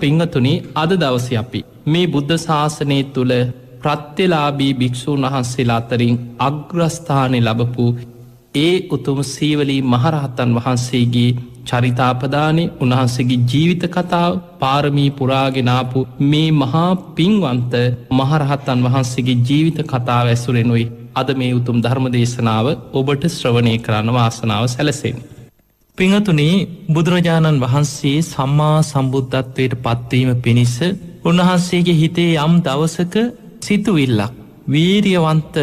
පිංහතුනි අද දවසේ අපි මේ බුද්ධ ශාසනය තුළ ප්‍රත්‍යලාභී භික්‍ෂූන් වහන්සේලා අතරින් අග්‍රස්ථානය ලබපු ඒ උතුම් සීවලී මහරහතන් වහන්සේගේ චරිතාපදානය උන්වහන්සේගේ ජීවිත කතාව පාරමී පුරාගෙනාපු මේ මහා පින්වන්ත මහරහතන් වහන්සේගේ ජීවිත කතාව ඇසුරෙනුයි අද මේ උතුම් ධර්ම දේශනාව ඔබට ශ්‍රවණය කරන්න වාසනාව සැලසෙන. පිංහතුනේ බුදුරජාණන් වහන්සේ සම්මා සම්බුද්ධත්වයට පත්වීම පිණිස උන්වහන්සේගේ හිතේ යම් දවසක සිතුවිල්ලක් වීරියවන්ත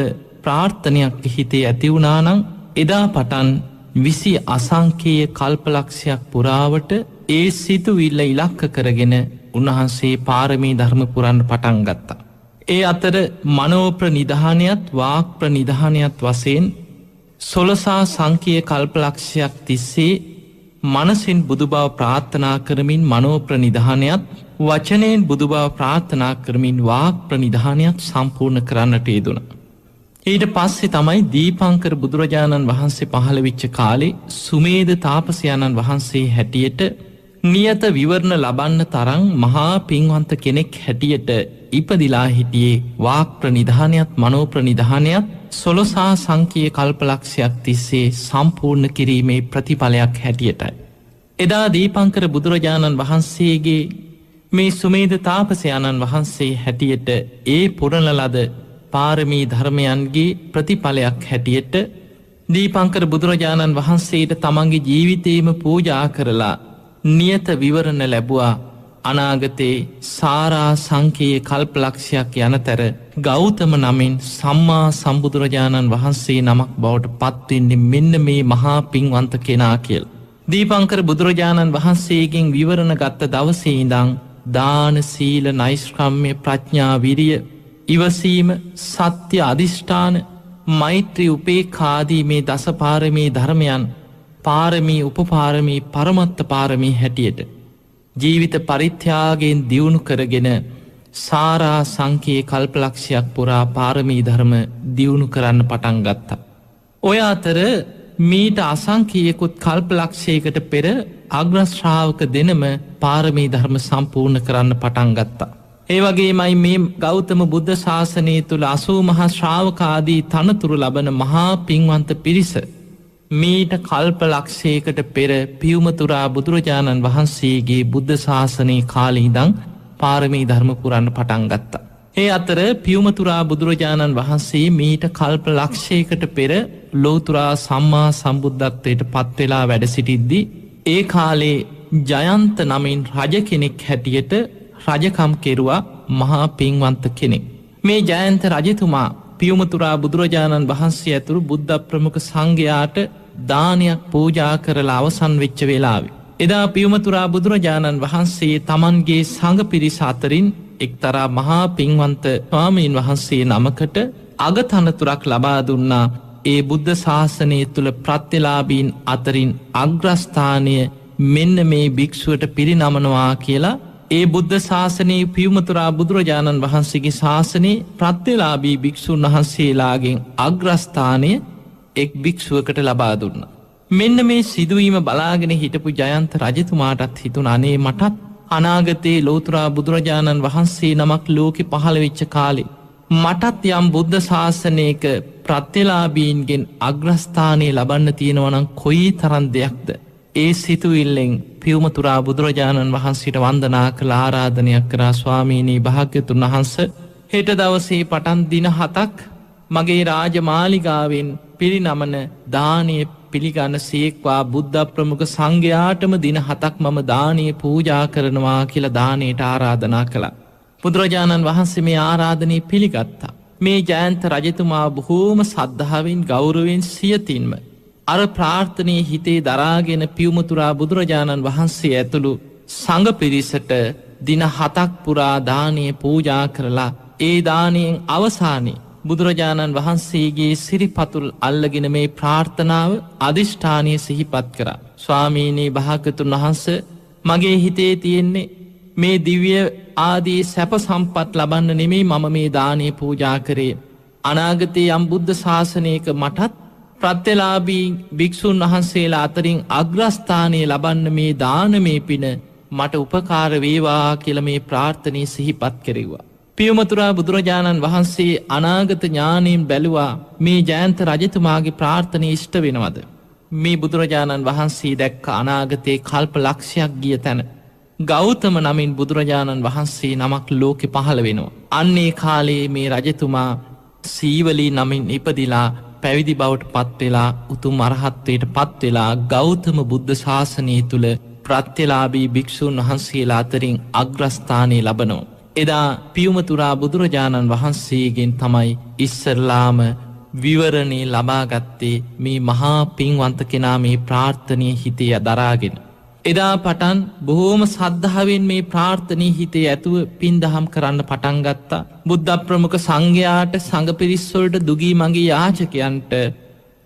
ප්‍රාර්ථනයක් හිතේ ඇතිවුණානං එදා පටන් විසි අසංකේය කල්පලක්ෂයක් පුරාවට ඒ සිතුවිල්ල ඉලක්ක කරගෙන උන්වහන්සේ පාරමී ධර්ම පුරන්න පටන් ගත්තා. ඒ අතර මනෝප්‍ර නිධානයත් වාක්ප්‍ර නිධානයත් වසයෙන් සොලසා සංකීය කල්පලක්ෂයක් තිස්සේ මනසින් බුදුබව ප්‍රාර්ථනා කරමින් මනෝප්‍ර නිධානයත් වචනයෙන් බුදුබව ප්‍රාර්ථනා කරමින් වාක්ප්‍ර නිධානයක් සම්පූර්ණ කරන්නට යෙදුණ. ඊට පස්සේ තමයි දීපංකර බුදුරජාණන් වහන්සේ පහළ විච්ච කාලේ සුමේද තාපසයාණන් වහන්සේ හැටියට නියත විවරණ ලබන්න තරං මහා පින්වන්ත කෙනෙක් හැටියට ඉපදිලා හිටියේ වාක්ප්‍ර නිධානයත් මනෝප්‍ර නිධානයත් සොලසා සංකීය කල්පලක්ෂයක් තිස්සේ සම්පූර්ණ කිරීමේ ප්‍රතිඵලයක් හැටියටයි. එදා දීපංකර බුදුරජාණන් වහන්සේගේ මේ සුමේද තාපසයාණන් වහන්සේ හැටියට ඒ පුරණ ලද පාරමී ධර්මයන්ගේ ප්‍රතිඵලයක් හැටියට දීපංකර බුදුරජාණන් වහන්සේට තමන්ගේ ජීවිතේම පූජා කරලා නියත විවරණ ලැබුවා අනාගතේ සාරා සංකේය කල්පලක්ෂයක් යනතැර ගෞතම නමින් සම්මා සම්බුදුරජාණන් වහන්සේ නමක් බවට පත්වෙන්නේ මෙන්න මේ මහා පින්වන්ත කෙනා කියල්. දීපංකර බුදුරජාණන් වහන්සේගෙන් විවරණ ගත්ත දවසේ ඉඳං දාන සීල නෛෂ්ක්‍රම්‍ය ප්‍රඥා විරිය ඉවසීම සත්‍ය අධිෂ්ඨාන මෛත්‍රී උපේක්ඛාදී මේ දසපාරමී ධර්මයන් පාරමී උපපාරමී පරමත්ත පාරමී හැටියට ජීවිත පරිත්‍යාගයෙන් දියුණු කරගෙන සාරා සංකේය කල්පලක්ෂයක් පුරා පාරමී ධර්ම දියුණු කරන්න පටන් ගත්තා. ඔය අතර මීට අසංකීයකුත් කල්පලක්ෂයකට පෙර අග්‍රශ්‍රාවක දෙනම පාරමී ධර්ම සම්පූර්ණ කරන්න පටන් ගත්තා. ඒ වගේමයි මේ ගෞතම බුද්ධ ශාසනය තුළ 80 මහා ශ්‍රාවකාදී තනතුරු ලබන මහා පින්වන්ත පිරිස මීට කල්පලක්ෂයකට පෙර පියුමතුරා බුදුරජාණන් වහන්සේගේ බුද්ධ ශාසනයේ කාලේ ඉඳන් පාරමී ධර්ම පුරන්න පටන් ගත්තා. ඒ අතර පියුමතුරා බුදුරජාණන් වහන්සේ මීට කල්පලක්ෂයකට පෙර ලෝතුරා සම්මා සම්බුද්ධත්වයට පත්වෙලා වැඩ සිටිද්දී ඒ කාලේ ජයන්ත නමින් රජ කෙනෙක් හැටියට රජකම් කෙරුවා මහා පින්වන්ත කෙනෙක්. මේ ජයන්ත රජතුමා පියුමතුරා බුදුරජාණන් වහන්සේ ඇතුළු බුද්ධ ප්‍රමුඛ සංඝයාට දානයක් පූජා කරලා අවසන් වෙච්ච වෙලාවේ එදා පියුමතුරා බුදුරජාණන් වහන්සේ තමන්ගේ සංඝ පිරිස අතරින් එක්තරා මහා පින්වන්ත ස්වාමීන් වහන්සේ නමකට අගතනතුරක් ලබා දුන්නා. ඒ බුද්ධ ශාසනය තුළ ප්‍රත්‍යලාභීන් අතරින් අග්‍රස්ථානය මෙන්න මේ භික්ෂුවට පිරිනමනවා කියලා ඒ බුද්ධ ශාසනයේ පියුමතුරා බුදුරජාණන් වහන්සේගේ ශාසනයේ ප්‍රත්‍යලාභී භික්ෂුන් වහන්සේලාගෙන් අග්‍රස්ථානය එක් භික්ෂුවකට ලබා දුන්න. මෙන්න මේ සිදුවීම බලාගෙන හිටපු ජයන්ත රජතුමාටත් හිතුන අනේ මටත් අනාගතයේ ලෝතුරා බුදුරජාණන් වහන්සේ නමක් ලෝකෙ පහළ වෙච්ච කාලේ මටත් යම් බුද්ධ ශාසනයක ප්‍රත්‍යලාභීන්ගෙන් අග්‍රස්ථානය ලබන්න තියෙනවනම් කොයි තරම් දෙයක්ද. ඒ සිතුවිල්ලෙන් පියුමතුරා බුදුරජාණන් වහන්සේට වන්දනා කළ ආරාධනයක් කරා ස්වාමීනී භාග්‍යතුන් වහන්ස හෙට දවසේ පටන් දින 7ක් මගේ රාජමාලිගාවෙන් පිරිනමන දානය පිළිගන්න සේක්වා බුද්ධ ප්‍රමුඛ සංඝයාටම දින 7ක් මම දානය පූජා කරනවා කියලා දානයට ආරාධනා කළා. බුදුරජාණන් වහන්සේ මේ ආරාධනය පිළිගත්තා. මේ ජයන්ත රජතුමා බොහෝම සද්ධාවෙන් ගෞරවයෙන් සියතින්ම අර ප්‍රාර්ථනයේ හිතේ දරාගෙන පියුමතුරා බුදුරජාණන් වහන්සේ ඇතුළු සංඝ පිරිසට දින 7ක් පුරා දානය පූජා කරලා ඒ දානයෙන් අවසානයේ බුදුරජාණන් වහන්සේගේ සිරිපතුල් අල්ලගෙන මේ ප්‍රාර්ථනාව අධිෂ්ඨානය සිහිපත් කරා. ස්වාමීනී භාග්‍යතුන් වහන්ස මගේ හිතේ තියෙන්නේ මේ දිව්‍ය ආදී සැප සම්පත් ලබන්න නෙමෙයි මම මේ දානය පූජා කරේ. අනාගතයේ යම් බුද්ධ ශාසනයක මටත් ප්‍රත්‍යලාභී භික්ෂුන් වහන්සේලා අතරින් අග්‍රස්ථානය ලබන්න මේ දානමේ පින මට උපකාර වේවා කියලා මේ ප්‍රාර්ථනය සිහිපත් කෙරෙව්වා. පියමතුරා බුදුරජාණන් වහන්සේ අනාගත ඥානයෙන් බැලුවා මේ ජයන්ත රජතුමාගේ ප්‍රාර්ථනය ඉෂ්ට වෙනවද. මේ බුදුරජාණන් වහන්සේ දැක්ක අනාගතයේ කල්ප ලක්ෂයක් ගිය තැන. ගෞතම නමින් බුදුරජාණන් වහන්සේ නමක් ලෝකෙ පහළ වෙනවා. අන්නේ කාලයේ මේ රජතුමා සීවලී නමින් ඉපදිලා පැවිදි බවට පත්වෙලා උතුම් අරහත්වයට පත්වෙලා ගෞතම බුද්ධ ශාසනය තුළ ප්‍රත්‍යලාබී භික්‍ෂූන් වහන්සේලා අතරින් අග්‍රස්ථානය ලබනෝ. එදා පියුමතුරා බුදුරජාණන් වහන්සේගෙන් තමයි ඉස්සරලාම විවරණය ලබාගත්තේ මේ මහා පින්වන්ත කෙනා මේ ප්‍රාර්ථනය හිතේ දරාගෙන. එදා පටන් බොහෝම සද්ධාවෙන් මේ ප්‍රාර්ථනී හිතේ ඇතුව පින්දහම් කරන්න පටන්ගත්තා. බුද්ධ ප්‍රමුඛ සංඝයාට සඟ පිරිස්සොල්ට දුගී මගේ යාචකයන්ට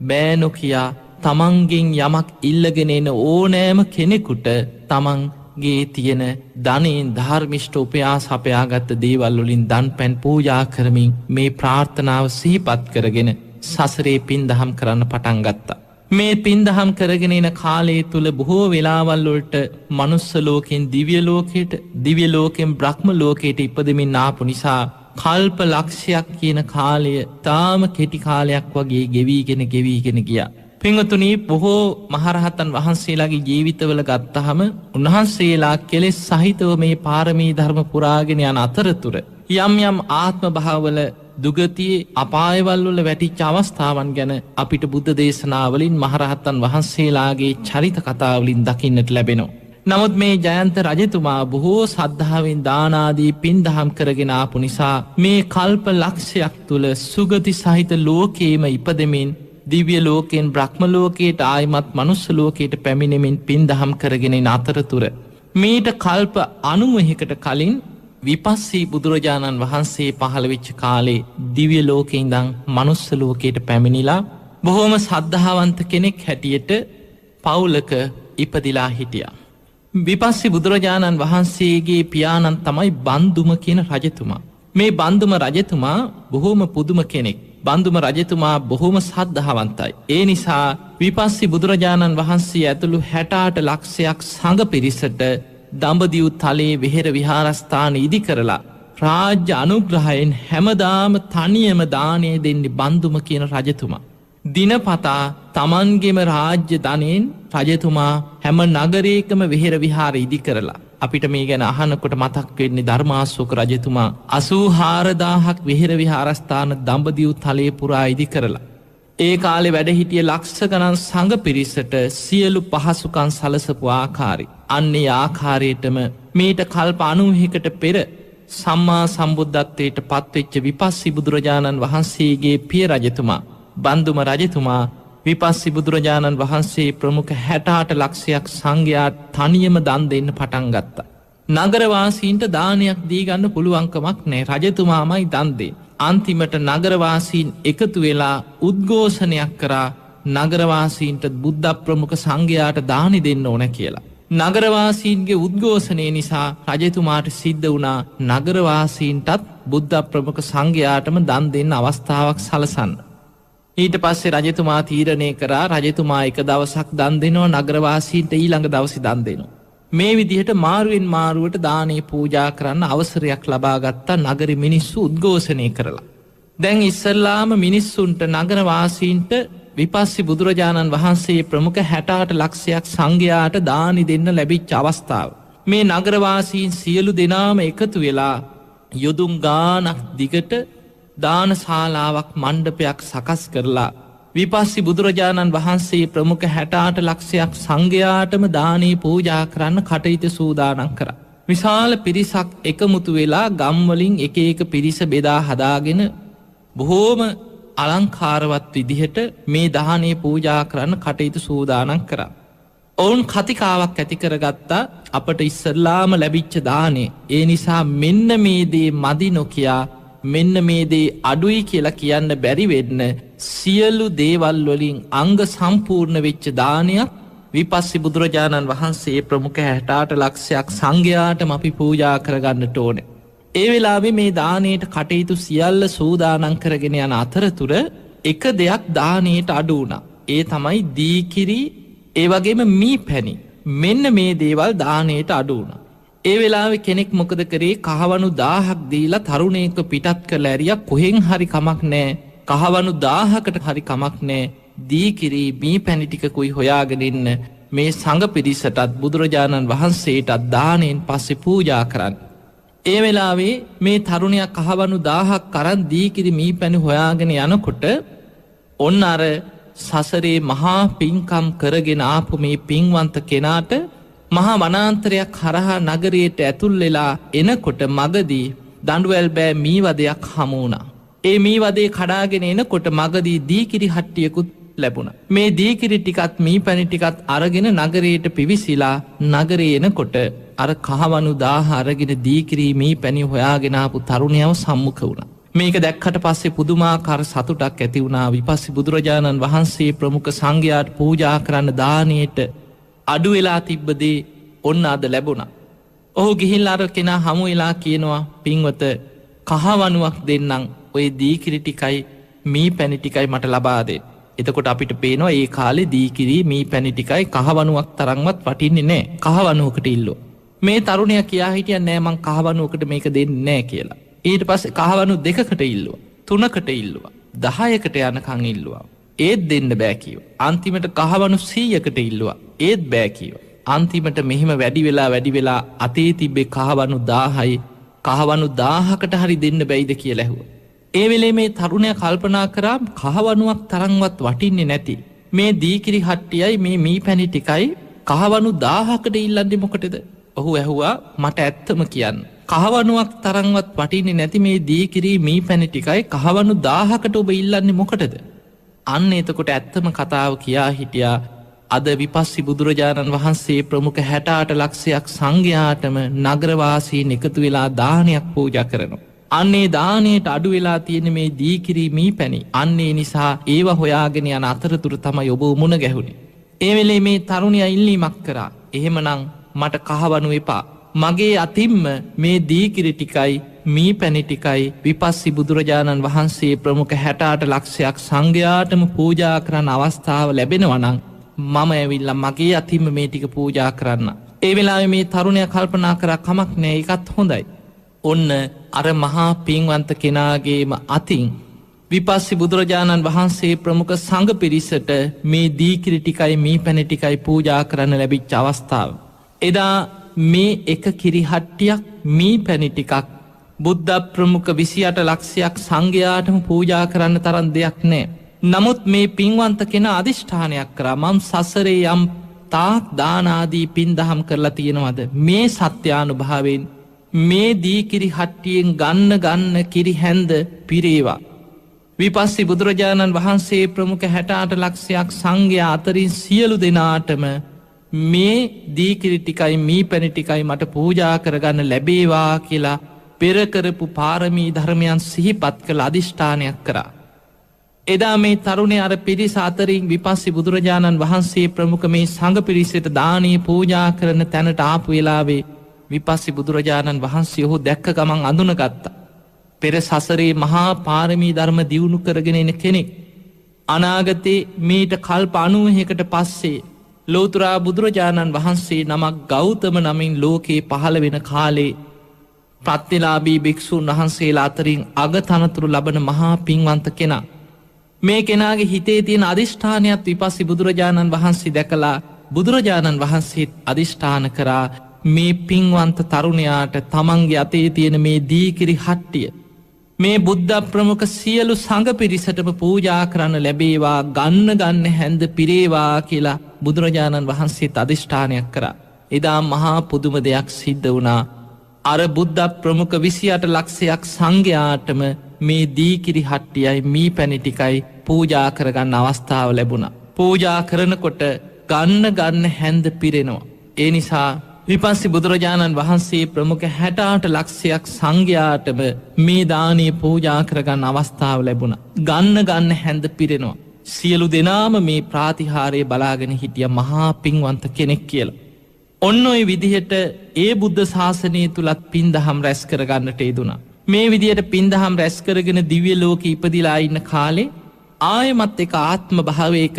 බෑනොකයා තමන්ගෙන් යමක් ඉල්ලගෙන එන ඕනෑම කෙනෙකුට තමන්ගේ තියෙන ධනයෙන් ධර්මිෂ්ට උපයා සපයාගත්ත දේවල්වලින් දන් පැන් පූජා කරමින් මේ ප්‍රාර්ථනාව සිහිපත් කරගෙන සසරේ පින්දහම් කරන්න පටන්ගත්තා. මේ පින්දහම් කරගෙන එන කාලය තුළ බොහෝ වෙලාවල්ලොල්ට මනුස්සලෝකෙන් දිව්‍යලෝකයට දිව්‍යලෝකෙන් බ්‍රහ්ම ලෝකයට ඉපදමින් ආපු නිසා කල්ප ලක්ෂයක් කියන කාලය තාම කෙටි කාලයක් වගේ ගෙවීගෙන ගියා. පිංගතුනී බොහෝ මහරහතන් වහන්සේලාගේ ජීවිතවල ගත්තහම උන්වහන්සේලා කෙලෙස් සහිතව මේ පාරමී ධර්ම පුරාගෙන යන අතරතුර යම් යම් ආත්ම භාවවල දුගතියේ අපායවල්වල වැටිච්ච අවස්ථාවන් ගැන අපිට බුද්ධ දේශනාවලින් මහරහත්තන් වහන්සේලාගේ චරිත කතාවලින් දකින්නට ලැබෙනවා. නමුත් මේ ජයන්ත රජතුමා බොහෝ සද්ධාවෙන් දානාදී පින්දහම් කරගෙන ආපු නිසා මේ කල්ප ලක්ෂයක් තුළ සුගති සහිත ලෝකේම ඉපදෙමින් දිව්‍ය ලෝකෙන් බ්‍රහ්ම ලෝකයට ආයිමත් මනුස්ස ලෝකයට පැමිණෙමින් පින්දහම් කරගෙන අතරතුර මීට කල්ප 90කට කලින් විපස්සී බුදුරජාණන් වහන්සේ පහළවෙච්ච කාලේ දිව්‍ය ලෝකේ ඉඳන් මනුස්ස ලෝකයට පැමිණිලා බොහෝම සද්ධාවන්ත කෙනෙක් හැටියට පවුලක ඉපදිලා හිටියා. විපස්සී බුදුරජාණන් වහන්සේගේ පියාණන් තමයි බන්දුම කියන රජතුමා. මේ බන්දුම රජතුමා බොහෝම පුදුම කෙනෙක්. බන්දුම රජතුමා බොහෝම සද්ධාවන්තයි. ඒ නිසා විපස්සී බුදුරජාණන් වහන්සේ ඇතුළු 68 ලක්ෂයක් සංඝ පිරිසට දඹදිව් තලයේ වෙහෙර විහාරස්ථාන ඉදි කරලා රාජ්‍ය අනුග්‍රහයෙන් හැමදාම තනියම දානය දෙන්නේ බන්දුම කියන රජතුමා. දිනපතා තමන්ගෙම රාජ්‍ය ධනයෙන් රජතුමා හැම නගරයකම වෙහෙර විහාර ඉදි කරලා අපිට මේ ගැන අහනකොට මතක් වෙන්නේ ධර්මාශෝක රජතුමා 84000ක් වෙහෙර විහාරස්ථාන දඹදිව් තලයේ පුරා ඉදි කරලා ඒ කාලේ වැඩ හිටිය ලක්ෂ ගණන් සංඝ පිරිසට සියලු පහසුකම් සලසපු ආකාරي අන්නේ ආකාරයටම මේට කල්ප 90කට පෙර සම්මා සම්බුද්ධත්වයට පත්වෙච්ච විපස්සී බුදුරජාණන් වහන්සේගේ පිය රජතුමා බන්දුම රජතුමා විපස්සී බුදුරජාණන් වහන්සේ ප්‍රමුඛ 68 ලක්ෂයක් සංඝයාට තනියම දන් දෙන්න පටන් ගත්තා. නගරවාසීන්ට දානයක් දී ගන්න පුළුවන්කමක් නැහැ. රජතුමාමයි දන් දෙන්නේ. අන්තිමට නගරවාසීන් එකතු වෙලා උද්ඝෝෂණයක් කරා නගරවාසීන්ට බුද්ධ ප්‍රමුඛ සංඝයාට දානි දෙන්න ඕන කියලා. නගරවාසීන්ගේ උද්ඝෝෂණය නිසා රජතුමාට සිද්ධ වුණා නගරවාසීන්ටත් බුද්ධ ප්‍රමුඛ සංඝයාටම දන් දෙන්න අවස්ථාවක් සලසන්න. ඊට පස්සේ රජතුමා තීරණය කරා රජතුමා එක දවසක් දන් දෙනවා නගරවාසීන්ට ඊළඟ දවසේ දන් දෙනවා. මේ විදිහට මාරුවෙන් මාරුවට දානේ පූජා කරන්න අවසරයක් ලබාගත්තා නගරේ මිනිස්සු උද්ඝෝෂණය කරලා. දැන් ඉස්සල්ලාම මිනිස්සුන්ට නගරවාසීන්ට විපස්සී බුදුරජාණන් වහන්සේ ප්‍රමුඛ 68 ලක්ෂයක් සංඝයාට දානි දෙන්න ලැබිච්ච අවස්ථාව. මේ නගරවාසීන් සියලු දෙනාම එකතු වෙලා යොදුන් ගානක් දිගට දානශාලාවක් මණ්ඩපයක් සකස් කරලා විපස්සී බුදුරජාණන් වහන්සේ ප්‍රමුඛ 68 ලක්ෂයක් සංඝයාටම දානේ පූජා කරන්න කටයුතු සූදානම් කරා. විශාල පිරිසක් එකමුතු වෙලා ගම්වලින් එක එක පිරිස බෙදා හදාගෙන බොහෝම අලංකාරවත් විදිහට මේ දානේ පූජා කරන්න කටයුතු සූදානම් කරා. ඔවුන් කතිකාවක් ඇති කරගත්තා අපට ඉස්සල්ලාම ලැබිච්ච දානේ. ඒ නිසා මෙන්න මේ දේ මදි නොකියා මෙන්න මේ දේ අඩුයි කියලා කියන්න බැරි වෙන්න සියලු දේවල් වලින් අංග සම්පූර්ණ වෙච්ච දානයක් විපස්සී බුදුරජාණන් වහන්සේ ප්‍රමුඛ 68 ලක්ෂයක් සංඝයාටම අපි පූජා කරගන්නට ඕනේ. ඒ වෙලාවේ මේ දානයට කටයුතු සියල්ල සූදානම් කරගෙන යන අතරතුර එක දෙයක් දානයට අඩු වුණා. ඒ තමයි දීකිරි ඒ වගේම මී පැණි. මෙන්න මේ දේවල් දානයට අඩුවන. ඒ වෙලාවෙ කෙනෙක් මොකද කරේ කහවනු 1000ක් දීලා තරුණයෙක්ව පිටත් කරලා ඇරියා කොහෙන් හරි කමක් නෑ කහවනු 1000කට හරි කමක් නෑ දීකිරි මී පැණි ටිකකුයි හොයාගෙන ඉන්න මේ සංඝ පිරිසටත් බුදුරජාණන් වහන්සේටත් දාණයෙන් පස්සේ පූජා කරන්න. ඒ වෙලාවේ මේ තරුණයා කහවනු 1000ක් අරන් දීකිරි මී පැණි හොයාගෙන යනකොට ඔන්න අර සසරේ මහා පින්කම් කරගෙන ආපු මේ පින්වන්ත කෙනාට මහා වනාන්තරයක් හරහා නගරයට ඇතුල් වෙලා එනකොට මගදී දඬුවැල් බෑ මීවදයක් හමු වුණා. ඒ මීවදේ කඩාගෙන එනකොට මගදී දීකිරි හට්ටියකුත් ලැබුණා. මේ දීකිරි ටිකත් මී පැණි ටිකත් අරගෙන නගරයට පිවිසිලා නගරේ එනකොට අර කහවනු 1000 අරගෙන දීකිරි මී පැණි හොයාගෙන ආපු තරුණයව සම්මුඛ වුණා. මේක දැක්කට පස්සේ පුදුමාකාර සතුටක් ඇති වුණා. විපස්සී බුදුරජාණන් වහන්සේ ප්‍රමුඛ සංඝයාට පූජා කරන්න දානයට අඩු වෙලා තිබ්බ දේ ඔන්න අද ලැබුණා. ඔහු ගිහිල්ලා අර කෙනා හමු වෙලා කියනවා පින්වත කහවණුවක් දෙන්නම් ඔය දීකිරි ටිකයි මී පැණි ටිකයි මට ලබා දෙන්න. එතකොට අපිට පේනවා ඒ කාලේ දීකිරි මී පැණි ටිකයි කහවණුවක් තරම්වත් වටින්නේ නැහැ. කහවණුවකට ඉල්ලුවා. මේ තරුණයා කියා හිටියා නෑ මං කහවණුවකට මේක දෙන්නේ නැහැ කියලා. ඊට පස්සේ කහවණු 2කට ඉල්ලුවා 3කට ඉල්ලුවා 10කට යනකම් ඉල්ලුවා ඒත් දෙන්න බෑ කිව්වා. අන්තිමට කහවණු 100කට ඉල්ලුවා ඒත් බෑ කිව්වා. අන්තිමට මෙහිම වැඩි වෙලා අතේ තිබ්බේ කහවණු 1000යි කහවණු 1000කට හරි දෙන්න බැයිද කියලා ඇහුවා. ඒ වෙලේ මේ තරුණයා කල්පනා කරා කහවණුවක් තරම්වත් වටින්නේ නැති මේ දීකිරි හට්ටියයි මේ මී පැණි ටිකයි කහවණු 1000කට ඉල්ලන්නේ මොකටද? ඔහු ඇහුවා මට ඇත්තම කියන්න කහවණුවක් තරම්වත් වටින්නේ නැති මේ දීකිරි මී පැණි ටිකයි කහවණු 1000කට ඔබ ඉල්ලන්නේ මොකටද? අන්න එතකොට ඇත්තම කතාව කියා හිටියා අද විපස්සී බුදුරජාණන් වහන්සේ ප්‍රමුඛ 68 ලක්ෂයක් සංඝයාටම නගරවාසීන් එකතු වෙලා දානයක් පූජා කරනවා. අන්නේ දානයට අඩු වෙලා තියෙන මේ දීකිරි මී පැණි අන්නේ නිසා ඒව හොයාගෙන යන අතරතුර තමයි ඔබ මුණ ගැහුනේ. ඒ වෙලේ මේ තරුණයා ඉල්ලීමක් කරා එහෙමනම් මට කහවණු එපා. මගේ අතින්ම මේ දීකිරි ටිකයි මී පැණි ටිකයි විපස්සී බුදුරජාණන් වහන්සේ ප්‍රමුඛ 68 ලක්ෂයක් සංඝයාටම පූජා කරන්න අවස්ථාව ලැබෙනවා නම් මම ඇවිල්ලා මගේ අතින්ම මේ ටික පූජා කරන්න. ඒ වෙලාවේ මේ තරුණයා කල්පනා කරා කමක් නෑ ඒකත් හොඳයි. ඔන්න අර මහා පින්වන්ත කෙනාගේම අතින් විපස්සී බුදුරජාණන් වහන්සේ ප්‍රමුඛ සංඝ පිරිසට මේ දීකිරි ටිකයි මී පැණි ටිකයි පූජා කරන්න ලැබිච්ච අවස්ථාව. එදා මේ එක කිරිහට්ටියක් මී පැණි ටිකක් බුද්ධ ප්‍රමුඛ 28 ලක්ෂයක් සංඝයාටම පූජා කරන්න තරම් දෙයක් නෑ. නමුත් මේ පින්වන්ත කෙනා අදිෂ්ඨානයක් කරා මම සසරේ යම් තාක් දාන ආදී පින් දහම් කරලා තියෙනවද මේ සත්‍යානුභාවයෙන් මේ දීකිරි හට්ටියෙන් ගන්න කිරි හැන්ද පිරේවා. විපස්සී බුදුරජාණන් වහන්සේ ප්‍රමුඛ 68 ලක්ෂයක් සංඝයා අතරින් සියලු දෙනාටම මේ දීකිරි ටිකයි මී පැණි ටිකයි මට පූජා කරගන්න ලැබේවා කියලා පෙර කරපු පාරමී ධර්මයන් සිහිපත් කළ අදිෂ්ඨානයක් කරා. එදා මේ තරුණයා අර පිරිස අතරින් විපස්සී බුදුරජාණන් වහන්සේ ප්‍රමුඛ මේ සංඝ පිරිසට දානීය පූජා කරන තැනට ආපු වෙලාවේ විපස්සී බුදුරජාණන් වහන්සේ ඔහු දැක්ක ගමන් අඳුනගත්තා. පෙර සසරේ මහා පාරමී ධර්ම දියුණු කරගෙන එන කෙනෙක්. අනාගතේ මීට කල්ප 90කට පස්සේ ලෝතුරා බුදුරජාණන් වහන්සේ නමක් ගෞතම නමින් ලෝකේ පහළ වෙන කාලේ ප්‍රත්තිලාභී භික්ෂූන් වහන්සේලා අතරින් අගතනතුරු ලබන මහා පින්වන්ත කෙනා. මේ කෙනාගේ හිතේ තියෙන අදිෂ්ඨානයත් විපස්සී බුදුරජාණන් වහන්සේ දැකලා බුදුරජාණන් වහන්සේත් අදිෂ්ඨාන කරා මේ පින්වන්ත තරුණයාට තමන්ගේ අතේ තියෙන මේ දීකිරි හට්ටිය මේ බුද්ධ ප්‍රමුඛ සියලු සංඝ පිරිසටම පූජා කරන්න ලැබේවා ගන්න හැන්ද පිරේවා කියලා බුදුරජාණන් වහන්සේත් අදිෂ්ඨානයක් කරා. එදා මහා පුදුම දෙයක් සිද්ධ වුණා. අර බුද්ධ ප්‍රමුඛ 28 ලක්ෂයක් සංඝයාටම මේ දීකිරි හට්ටියයි මී පැණි ටිකයි පූජා කරගන්න අවස්ථාව ලැබුණා. පූජා කරනකොට ගන්න හැන්ද පිරෙනවා. ඒ නිසා විපස්සී බුදුරජාණන් වහන්සේ ප්‍රමුඛ 68 ලක්ෂයක් සංඝයාටම මේ දානීය පූජා කරගන්න අවස්ථාව ලැබුණා. ගන්න හැන්ද පිරෙනවා. සියලු දෙනාම මේ ප්‍රාතිහාරය බලාගෙන හිටිය මහා පින්වන්ත කෙනෙක් කියලා. ඔන්න ඔය විදිහට ඒ බුද්ධ ශාසනය තුලත් පින් දහම් රැස් කරගන්නට යෙදුණා. මේ විදිහට පින් දහම් රැස් කරගෙන දිව්‍ය ලෝකෙ ඉපදිලා ඉන්න කාලේ ආයමත් එක ආත්ම භාවයක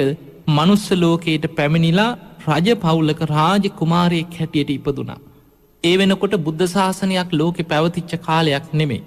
මනුස්ස ලෝකයට පැමිණිලා රජ පවුලක රාජ කුමාරයෙක් හැටියට ඉපදුනා. ඒ වෙනකොට බුද්ධ ශාසනයක් ලෝකෙ පැවතිච්ච කාලයක් නෙමේ.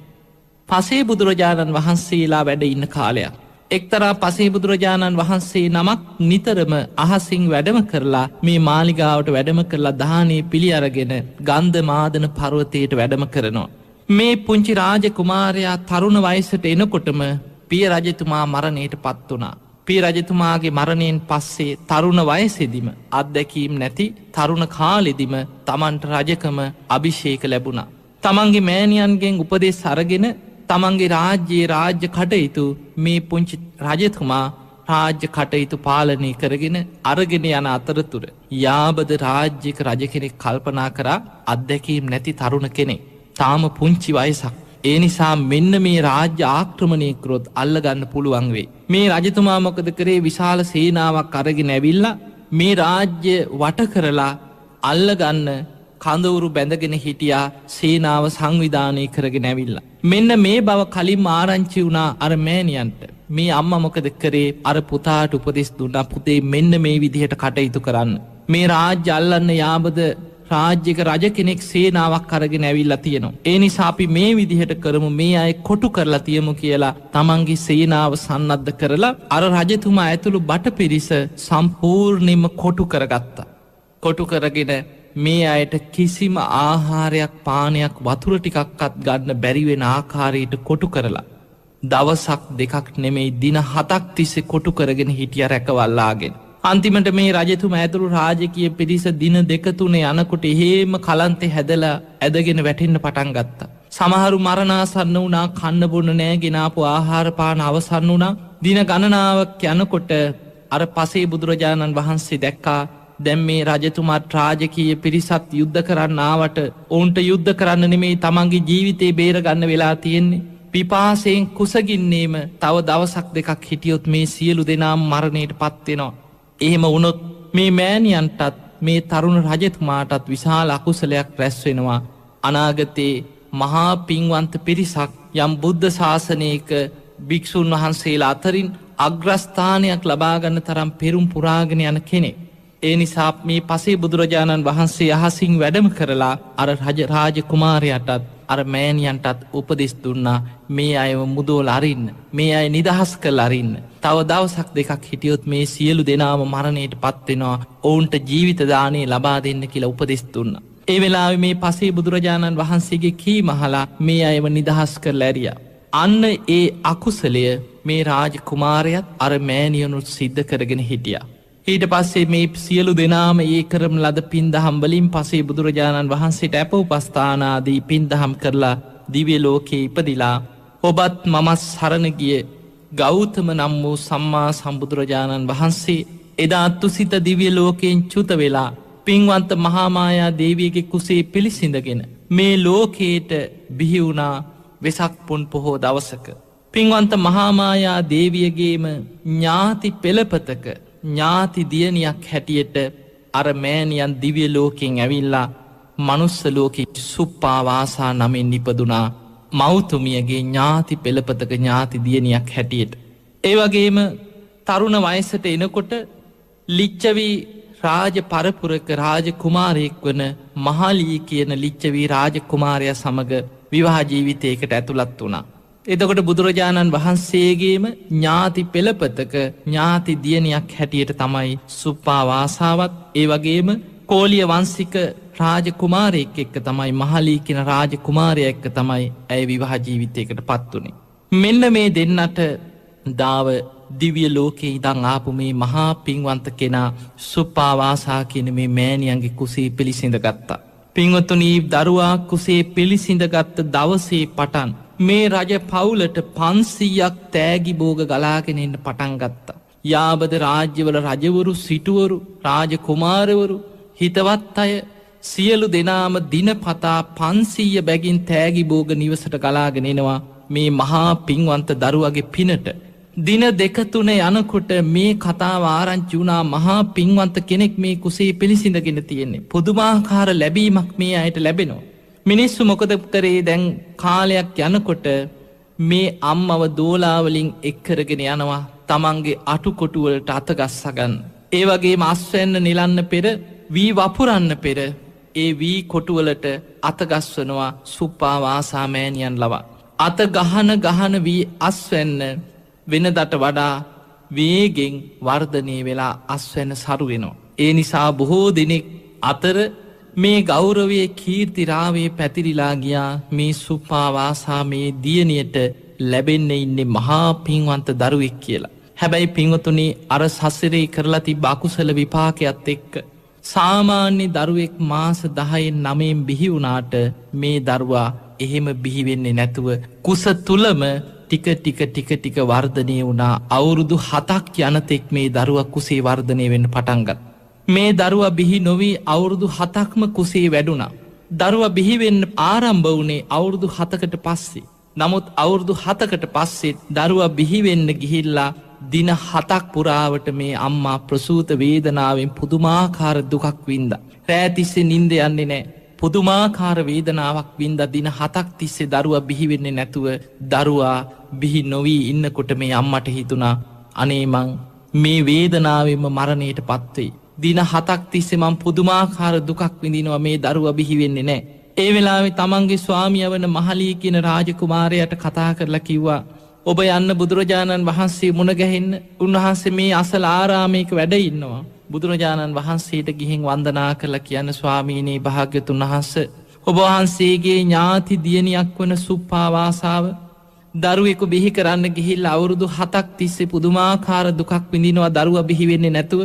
පසේ බුදුරජාණන් වහන්සේලා වැඩ ඉන්න කාලයක්. එක්තරා පසේ බුදුරජාණන් වහන්සේ නමක් නිතරම අහසින් වැඩම කරලා මේ මාලිගාවට වැඩම කරලා දානේ පිළි අරගෙන ගන්ධ මාදන පර්වතයට වැඩම කරනවා. මේ පුංචි රාජ කුමාරයා තරුණ වයසට එනකොටම පිය රජතුමා මරණයට පත් වුණා. පිය රජතුමාගේ මරණයෙන් පස්සේ තරුණ වයසෙදිම අත්දැකීම් නැති තරුණ කාලෙදිම තමන්ට රජකම අභිෂේක ලැබුණා. තමන්ගේ මෑණියන්ගෙන් උපදෙස් අරගෙන තමන්ගේ රාජ්‍යයේ රාජ්‍ය කටයුතු මේ පුංචි රජතුමා රාජ්‍ය කටයුතු පාලනය කරගෙන අරගෙන යන අතරතුර යාබද රාජ්‍යක රජ කෙනෙක් කල්පනා කරා අත්දැකීම් නැති තරුණ කෙනෙක්. තාම පුංචි වයසක්. ඒ නිසා මෙන්න මේ රාජ්‍ය ආක්‍රමණය කරොත් අල්ලගන්න පුළුවන් වෙයි. මේ රජතුමා මොකද කරේ විශාල සේනාවක් අරගෙන ඇවිල්ලා මේ රාජ්‍ය වට කරලා අල්ලගන්න කඳවුරු බැඳගෙන හිටියා සේනාව සංවිධානය කරගෙන ඇවිල්ලා. මෙන්න මේ බව කලින් ආරංචි වුණා අර මෑණියන්ට. මේ අම්මා මොකද කරේ අර පුතාට උපදෙස් දුන්නා පුතේ මෙන්න මේ විදිහට කටයුතු කරන්න. මේ රාජ්‍ය අල්ලන්න යාබද රාජ්‍යක රජ කෙනෙක් සේනාවක් අරගෙන ඇවිල්ලා තියෙනවා. ඒ නිසා අපි මේ විදිහට කරමු මේ අය කොටු කරලා තියමු කියලා තමන්ගේ සේනාව සන්නද්ධ කරලා අර රජතුමා ඇතුළු බට පිරිස සම්පූර්ණයෙන්ම කොටු කරගත්තා. කොටු කරගෙන මේ අයට කිසිම ආහාරයක් පානයක් වතුර ටිකක්වත් ගන්න බැරි වෙන ආකාරයට කොටු කරලා දවසක් දෙකක් නෙමෙයි දින 7ක් තිස්සේ කොටු කරගෙන හිටිය රැකවල්ලාගෙන. අන්තිමට මේ රජතුමා ඇතුළු රාජකීය පිරිස දින 2-3 යනකොට එහෙම කලන්තේ හැදලා ඇදගෙන වැටෙන්න පටන් ගත්තා. සමහරු මරණාසන්න වුණා කන්න බොන්න නෑ ගෙනාපු ආහාර පාන අවසන් වුණා. දින ගණනාවක් යනකොට අර පසේ බුදුරජාණන් වහන්සේ දැක්කා දැන් මේ රජතුමාත් රාජකීය පිරිසත් යුද්ධ කරන්න ආවට ඔවුන්ට යුද්ධ කරන්න නෙමෙයි තමන්ගේ ජීවිතේ බේරගන්න වෙලා තියෙන්නේ. පිපාසයෙන් කුසගින්නේම තව දවසක් දෙකක් හිටියොත් මේ සියලු දෙනාම මරණයට පත් වෙනවා. එහෙම වුණොත් මේ මෑණියන්ටත් මේ තරුණ රජතුමාටත් විශාල අකුසලයක් රැස් වෙනවා. අනාගතේ මහා පින්වන්ත පිරිසක් යම් බුද්ධ ශාසනයක භික්ෂුන් වහන්සේලා අතරින් අග්‍රස්ථානයක් ලබා ගන්න තරම් පෙරුම් පුරාගෙන යන කෙනෙක්. ඒ නිසා මේ පසේ බුදුරජාණන් වහන්සේ අහසින් වැඩම කරලා අර රාජ කුමාරයාටත් අර මෑණියන්ටත් උපදෙස් දුන්නා මේ අයව මුදෝල අරින්න මේ අය නිදහස් කරලා අරින්න. තව දවසක් දෙකක් හිටියොත් මේ සියලු දෙනාම මරණයට පත් වෙනවා. ඔවුන්ට ජීවිත දාණය ලබා දෙන්න කියලා උපදෙස් දුන්නා. ඒ වෙලාවේ මේ පසේ බුදුරජාණන් වහන්සේගේ කීම අහලා මේ අයව නිදහස් කරලා ඇරියා. අන්න ඒ අකුසලය මේ රාජ කුමාරයාත් අර මෑණියනුත් සිද්ධ කරගෙන හිටියා. ඊට පස්සේ මේ සියලු දෙනාම ඒ කරම ලද පින්දහම් වලින් පසේ බුදුරජාණන් වහන්සේට අප උපස්ථානාදී පින්දහම් කරලා දිව්‍ය ලෝකේ ඉපදිලා ඔබත් මමත් සරණ ගිය ගෞතම නම් වූ සම්මා සම්බුදුරජාණන් වහන්සේ එදා තුසිත දිව්‍ය ලෝකයෙන් චුත වෙලා පින්වන්ත මහා මායා දේවියගේ කුසේ පිළිසිඳගෙන මේ ලෝකයට බිහි වුණා වෙසක් පුන් පොහෝ දවසක. පින්වන්ත මහා මායා දේවියගේම ඥාති පෙළපතක ඥාති දියණියක් හැටියට අර මෑණියන් දිව්‍ය ලෝකෙන් ඇවිල්ලා මනුස්ස ලෝකෙ සුප්පා වාසා නමින් ඉපදුනා මෞතුමියගේ ඥාති පෙළපතක ඥාති දියණියක් හැටියට. ඒ වගේම තරුණ වයසට එනකොට ලිච්ඡවි රාජ පරපුරක රාජ කුමාරයෙක් වන මහලී කියන ලිච්ඡවි රාජ කුමාරයා සමග විවාහ ජීවිතයකට ඇතුළත් වුණා. එතකොට බුදුරජාණන් වහන්සේගේම ඥාති පෙළපතක ඥාති දියණියක් හැටියට තමයි සුප්පා වාසාවත් ඒ වගේම කෝලිය වංශික රාජ කුමාරයෙක් එක්ක තමයි මහලී කියන රාජ කුමාරයා එක්ක තමයි ඇය විවාහ ජීවිතයකට පත් වුණේ. මෙන්න මේ දෙන්නට දාව දිව්‍ය ලෝකේ ඉඳන් ආපු මේ මහා පින්වන්ත කෙනා සුප්පා වාසා කියන මේ මෑණියන්ගේ කුසේ පිළිසිඳ ගත්තා. පින්වතුනි දරුවා කුසේ පිළිසිඳගත් දවසේ පටන් මේ රජ පවුලට 500ක් තෑගි බෝග ගලාගෙන එන්න පටන් ගත්තා. යාබද රාජ්‍යවල රජවරු සිටුවරු රාජ කුමාරවරු හිතවත් අය සියලු දෙනාම දිනපතා 500 බැගින් තෑගි බෝග නිවසට ගලාගෙන එනවා මේ මහා පින්වන්ත දරුවගේ පිනට. දින 2-3 යනකොට මේ කතාව ආරංචි වුණා මහා පින්වන්ත කෙනෙක් මේ කුසේ පිළිසිඳගෙන තියෙන්නේ. පුදුමාකාර ලැබීමක් මේ අයට ලැබෙනවා. මිනිස්සු මොකද කරේ දැන් කාලයක් යනකොට මේ අම්මව දෝලාවලින් එක්කරගෙන යනවා තමන්ගේ අටුකොටුවලට අතගස්ස ගන්න. ඒ වගේ අස්වැන්න නිලන්න පෙර වී වපුරන්න පෙර ඒ වී කොටුවලට අතගස්වනවා සුප්පාවාසාමෑනියන් ලවා. අත ගහන වී අස්වැන්න වෙනදට වඩා වේගෙන් වර්ධනය වෙලා අස්වැන්න සරුවෙනවා. ඒ නිසා බොහෝ දෙනෙක් අතර මේ ගෞරවය කීර්තිරාවේ පැතිරිලා ගියා මේ සුප්පාවාසා මේ දියණියට ලැබෙන්න ඉන්නේ මහා පින්වන්ත දරුවෙක් කියලා. හැබැයි පින්වතුනි අර සසරේ කරලා තිබ්බ අකුසල විපාකයක් එක්ක සාමාන්‍ය දරුවෙක් මාස 10න් 9න් බිහි වුණාට මේ දරුවා එහෙම බිහි වෙන්නේ නැතුව කුස තුලම ටික වර්ධනය වුණා. අවුරුදු 7ක් යනතෙක් මේ දරුවා කුසේ වර්ධනය වෙන්න පටන් ගත්තා. මේ දරුවා බිහි නොවි අවුරුදු 7ක්ම කුසේ වැඩුණා. දරුවා බිහි වෙන්න ආරම්භ වුණේ අවුරුදු 7කට පස්සේ. නමුත් අවුරුදු 7කට පස්සේ දරුවා බිහි වෙන්න ගිහිල්ලා දින 7ක් පුරාවට මේ අම්මා ප්‍රසූත වේදනාවෙන් පුදුමාකාර දුකක් වින්දා. රෑ තිස්සේ නිින්ද යන්නේ නැහැ. පුදුමාකාර වේදනාවක් වින්දා. දින 7ක් තිස්සේ දරුවා බිහි වෙන්නේ නැතුව දරුවා බිහි නොවි ඉන්නකොට මේ අම්මට හිතුණා අනේ මං මේ වේදනාවෙන්ම මරණයට පත් වෙයි. දින 7ක් තිස්සේ මං පුදුමාකාර දුකක් විඳිනවා මේ දරුවා බිහි වෙන්නේ නැහැ. ඒ වෙලාවේ තමන්ගේ ස්වාමියා වන මහලී කියන රාජකුමාරයාට කතා කරලා කිව්වා ඔබ යන්න බුදුරජාණන් වහන්සේ මුණ ගැහෙන්න. උන්වහන්සේ මේ අසල ආරාමයක වැඩ ඉන්නවා. බුදුරජාණන් වහන්සේට ගිහින් වන්දනා කරලා කියන්න ස්වාමීනී භාග්‍යතුන් වහන්සේ ඔබ වහන්සේගේ ඥාති දියණියක් වන සුප්පාවාසාව දරුවෙකු බිහි කරන්න ගිහිල්ලා අවුරුදු 7ක් තිස්සේ පුදුමාකාර දුකක් විඳිනවා දරුවා බිහි වෙන්නේ නැතුව.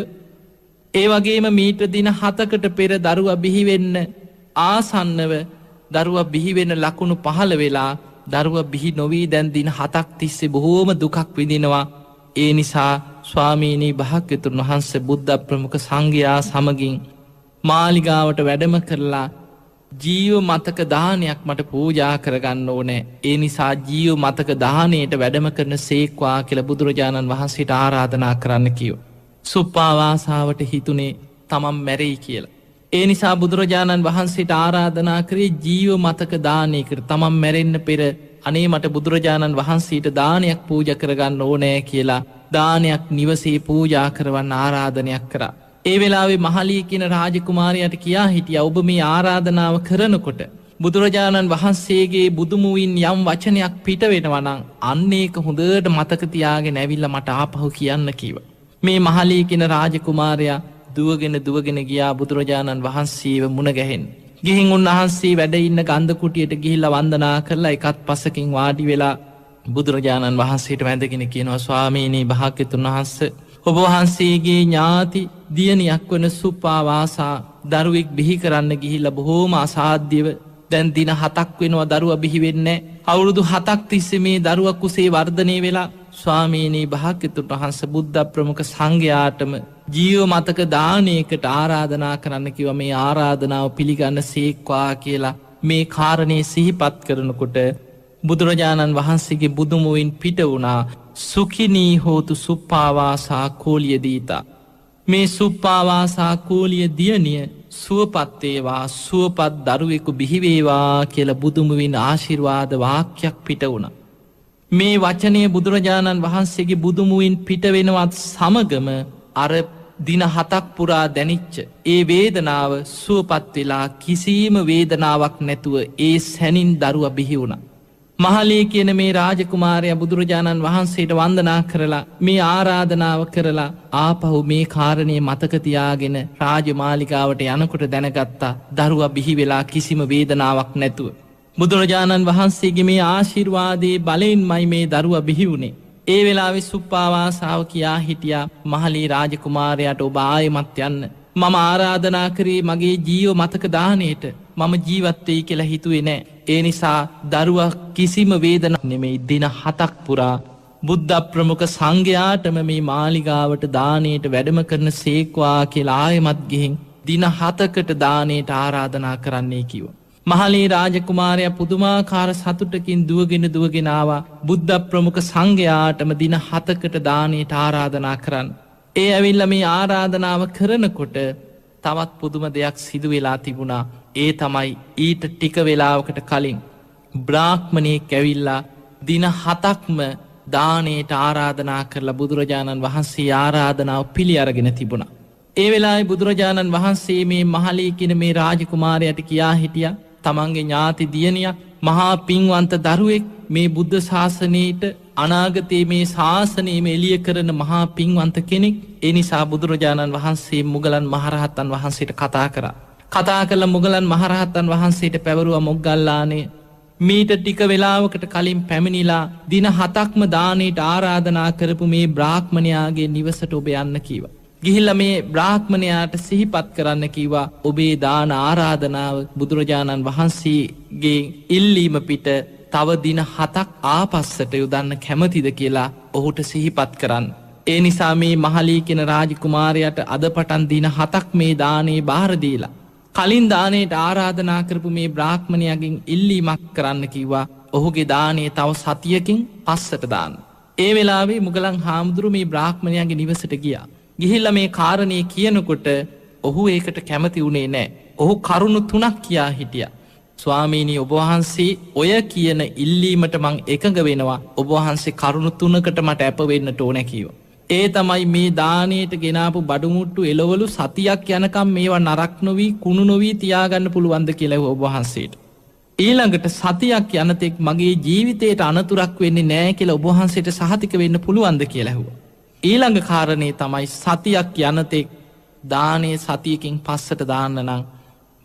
ඒ වගේම මීට දින 7කට පෙර දරුවා බිහි වෙන්න ආසන්නව දරුවා බිහි වෙන ලකුණු පහළ වෙලා දරුවා බිහි නොවි දැන් දින 7ක් තිස්සේ බොහෝම දුකක් විඳිනවා. ඒ නිසා ස්වාමීනී භාග්‍යතුන් වහන්සේ බුද්ධ ප්‍රමුඛ සංඝයා සමගින් මාලිගාවට වැඩම කරලා ජීව මතක දානයක් මට පූජා කරගන්න ඕනේ. ඒ නිසා ජීව මතක දානයට වැඩම කරන සේක්වා කියලා බුදුරජාණන් වහන්සේට ආරාධනා කරන්න කිව්වා. සුප්පාවාසාවට හිතුනේ තමන් මැරෙයි කියලා. ඒ නිසා බුදුරජාණන් වහන්සේට ආරාධනා කරේ ජීව මතක දානයකට තමන් මැරෙන්න පෙර අනේ මට බුදුරජාණන් වහන්සේට දානයක් පූජා කරගන්න ඕනේ කියලා දානයක් නිවසේ පූජා කරවන්න ආරාධනයක් කරා. ඒ වෙලාවේ මහලී කියන රාජකුමාරයාට කියා හිටියා ඔබ මේ ආරාධනාව කරනකොට බුදුරජාණන් වහන්සේගේ බුදුමුවින් යම් වචනයක් පිට වෙනවා නම් අන්න ඒක හොඳට මතක තියාගෙන ඇවිල්ලා මට ආපහු කියන්න කිව්වා. මේ මහලී කියන රාජකුමාරයා දුවගෙන ගියා බුදුරජාණන් වහන්සේව මුණ ගැහෙන්න. ගිහින් උන්වහන්සේ වැඩ ඉන්න ගන්ධ කුටියට ගිහිල්ලා වන්දනා කරලා එකත් පසකින් වාඩි වෙලා බුදුරජාණන් වහන්සේට වැඳගෙන කියනවා ස්වාමීනී භාග්‍යතුන් වහන්සේ ඔබ වහන්සේගේ ඥාති දියණියක් වන සුප්පාවාසා දරුවෙක් බිහි කරන්න ගිහිල්ලා බොහෝම අසාධ්‍යව දැන් දින 7ක් වෙනවා දරුවා බිහි වෙන්නේ නැහැ. අවුරුදු 7ක් තිස්සේ මේ දරුවා කුසේ වර්ධනය වෙලා ස්වාමීනී භාග්‍යතුන් වහන්සේ බුද්ධ ප්‍රමුඛ සංඝයාටම ජීව මතක දානයකට ආරාධනා කරන්න කිව්වා. මේ ආරාධනාව පිළිගන්න සේක්වා කියලා මේ කාරණේ සිහිපත් කරනකොට බුදුරජාණන් වහන්සේගේ බුදුමුවින් පිට වුණා සුඛිනී හෝතු සුප්පාවාසා කෝලිය දීතා. මේ සුප්පාවාසා කෝලිය දියණිය සුවපත් වේවා සුවපත් දරුවෙකු බිහි වේවා කියලා බුදුමුවින් ආශිර්වාද වාක්‍යයක් පිට වුණා. මේ වචනය බුදුරජාණන් වහන්සේගේ බුදුමුවින් පිට වෙනවත් සමගම අර දින 7ක් පුරා දැනිච්ච ඒ වේදනාව සුවපත් වෙලා කිසිම වේදනාවක් නැතුව ඒ සැනින් දරුවා බිහි වුණා. මහලී කියන මේ රාජකුමාරයා බුදුරජාණන් වහන්සේට වන්දනා කරලා මේ ආරාධනාව කරලා ආපහු මේ කාරණේ මතක තියාගෙන රාජමාලිගාවට යනකොට දැනගත්තා දරුවා බිහි වෙලා කිසිම වේදනාවක් නැතුව. බුදුරජාණන් වහන්සේගේ මේ ආශිර්වාදයේ බලයෙන්මයි මේ දරුවා බිහි වුණේ. ඒ වෙලාවේ සුප්පාවාසාව කියා හිටියා මහලී රාජකුමාරයාට ඔබ ආයෙමත් යන්න. මම ආරාධනා කරේ මගේ ජීව මතක දානයට මම ජීවත් වෙයි කියලා හිතුවේ නෑ. ඒ නිසා දරුවා කිසිම වේදනාවක් නෙමෙයි දින 7ක් පුරා බුද්ධ ප්‍රමුඛ සංඝයාටම මේ මාලිගාවට දානයට වැඩම කරන සේක්වා කියලා ආයෙමත් ගිහින් දින 7කට දානයට ආරාධනා කරන්නයි කිව්වා. මහලී රාජකුමාරයා පුදුමාකාර සතුටකින් දුවගෙන ආවා බුද්ධ ප්‍රමුඛ සංඝයාටම දින 7කට දානයට ආරාධනා කරන්න. ඒ ඇවිල්ලා මේ ආරාධනාව කරනකොට තවත් පුදුම දෙයක් සිදු වෙලා තිබුණා. ඒ තමයි ඊට ටික වෙලාවකට කලින් බ්‍රාහ්මණයෙක් ඇවිල්ලා දින 7ක්ම දානයට ආරාධනා කරලා බුදුරජාණන් වහන්සේ ආරාධනාව පිළි අරගෙන තිබුණා. ඒ වෙලාවේ බුදුරජාණන් වහන්සේ මේ මහලී කියන මේ රාජකුමාරයට කියා හිටියා තමන්ගේ ඥාති දියණියක් මහා පින්වන්ත දරුවෙක් මේ බුද්ධ ශාසනයට අනාගතයේ මේ ශාසනයේම එළිය කරන මහා පින්වන්ත කෙනෙක්. ඒ නිසා බුදුරජාණන් වහන්සේ මුගලන් මහරහතන් වහන්සේට කතා කරා. කතා කළ මුගලන් මහරහතන් වහන්සේට පැවරුවා මොග්ගල්ලානේ මීට ටික වෙලාවකට කලින් පැමිණිලා දින 7ක්ම දානයට ආරාධනා කරපු මේ බ්‍රාහ්මණයාගේ නිවසට ඔබ යන්න කීවා. ගිහිල්ලා මේ බ්‍රාහ්මණයාට සිහිපත් කරන්න කිව්වා ඔබේ දාන ආරාධනාව බුදුරජාණන් වහන්සේගේ ඉල්ලීම පිට තව දින 7ක් ආපස්සට යොදන්න කැමතිද කියලා ඔහුට සිහිපත් කරන්න. ඒ නිසා මේ මහලී කියන රාජකුමාරයාට අද පටන් දින 7ක් මේ දානේ බාර දීලා කලින් දානයට ආරාධනා කරපු මේ බ්‍රාහ්මණයාගෙන් ඉල්ලීමක් කරන්න කිව්වා ඔහුගේ දානේ තව සතියකින් පස්සට දාන්න. ඒ වෙලාවේ මුගලන් හාමුදුරු මේ බ්‍රාහ්මණයාගේ නිවසට ගියා. ගිහිල්ලා මේ කාරණේ කියනකොට ඔහු ඒකට කැමති වුණේ නැහැ. ඔහු කරුණු 3ක් කියා හිටියා. ස්වාමීනි ඔබ වහන්සේ ඔය කියන ඉල්ලීමට මං එකඟ වෙනවා. ඔබ වහන්සේ කරුණු 3කට මට අප වෙන්නට ඕනේ කිව්වා. ඒ තමයි මේ දානයට ගෙනාපු බඩුමුට්ටු එළවලු සතියක් යනකම් මේවා නරක් නොවි කුණු නොවි තියාගන්න පුළුවන්ද කියලා ඔබ වහන්සේට. ඊළඟට සතියක් යනතෙක් මගේ ජීවිතයට අනතුරක් වෙන්නේ නැහැ කියලා ඔබ වහන්සේට සහතික වෙන්න පුළුවන්ද කියලා ඇහුවා. ඊළඟ කාරණේ තමයි සතියක් යනතෙක් දානේ සතියකින් පස්සට දාන්න නම්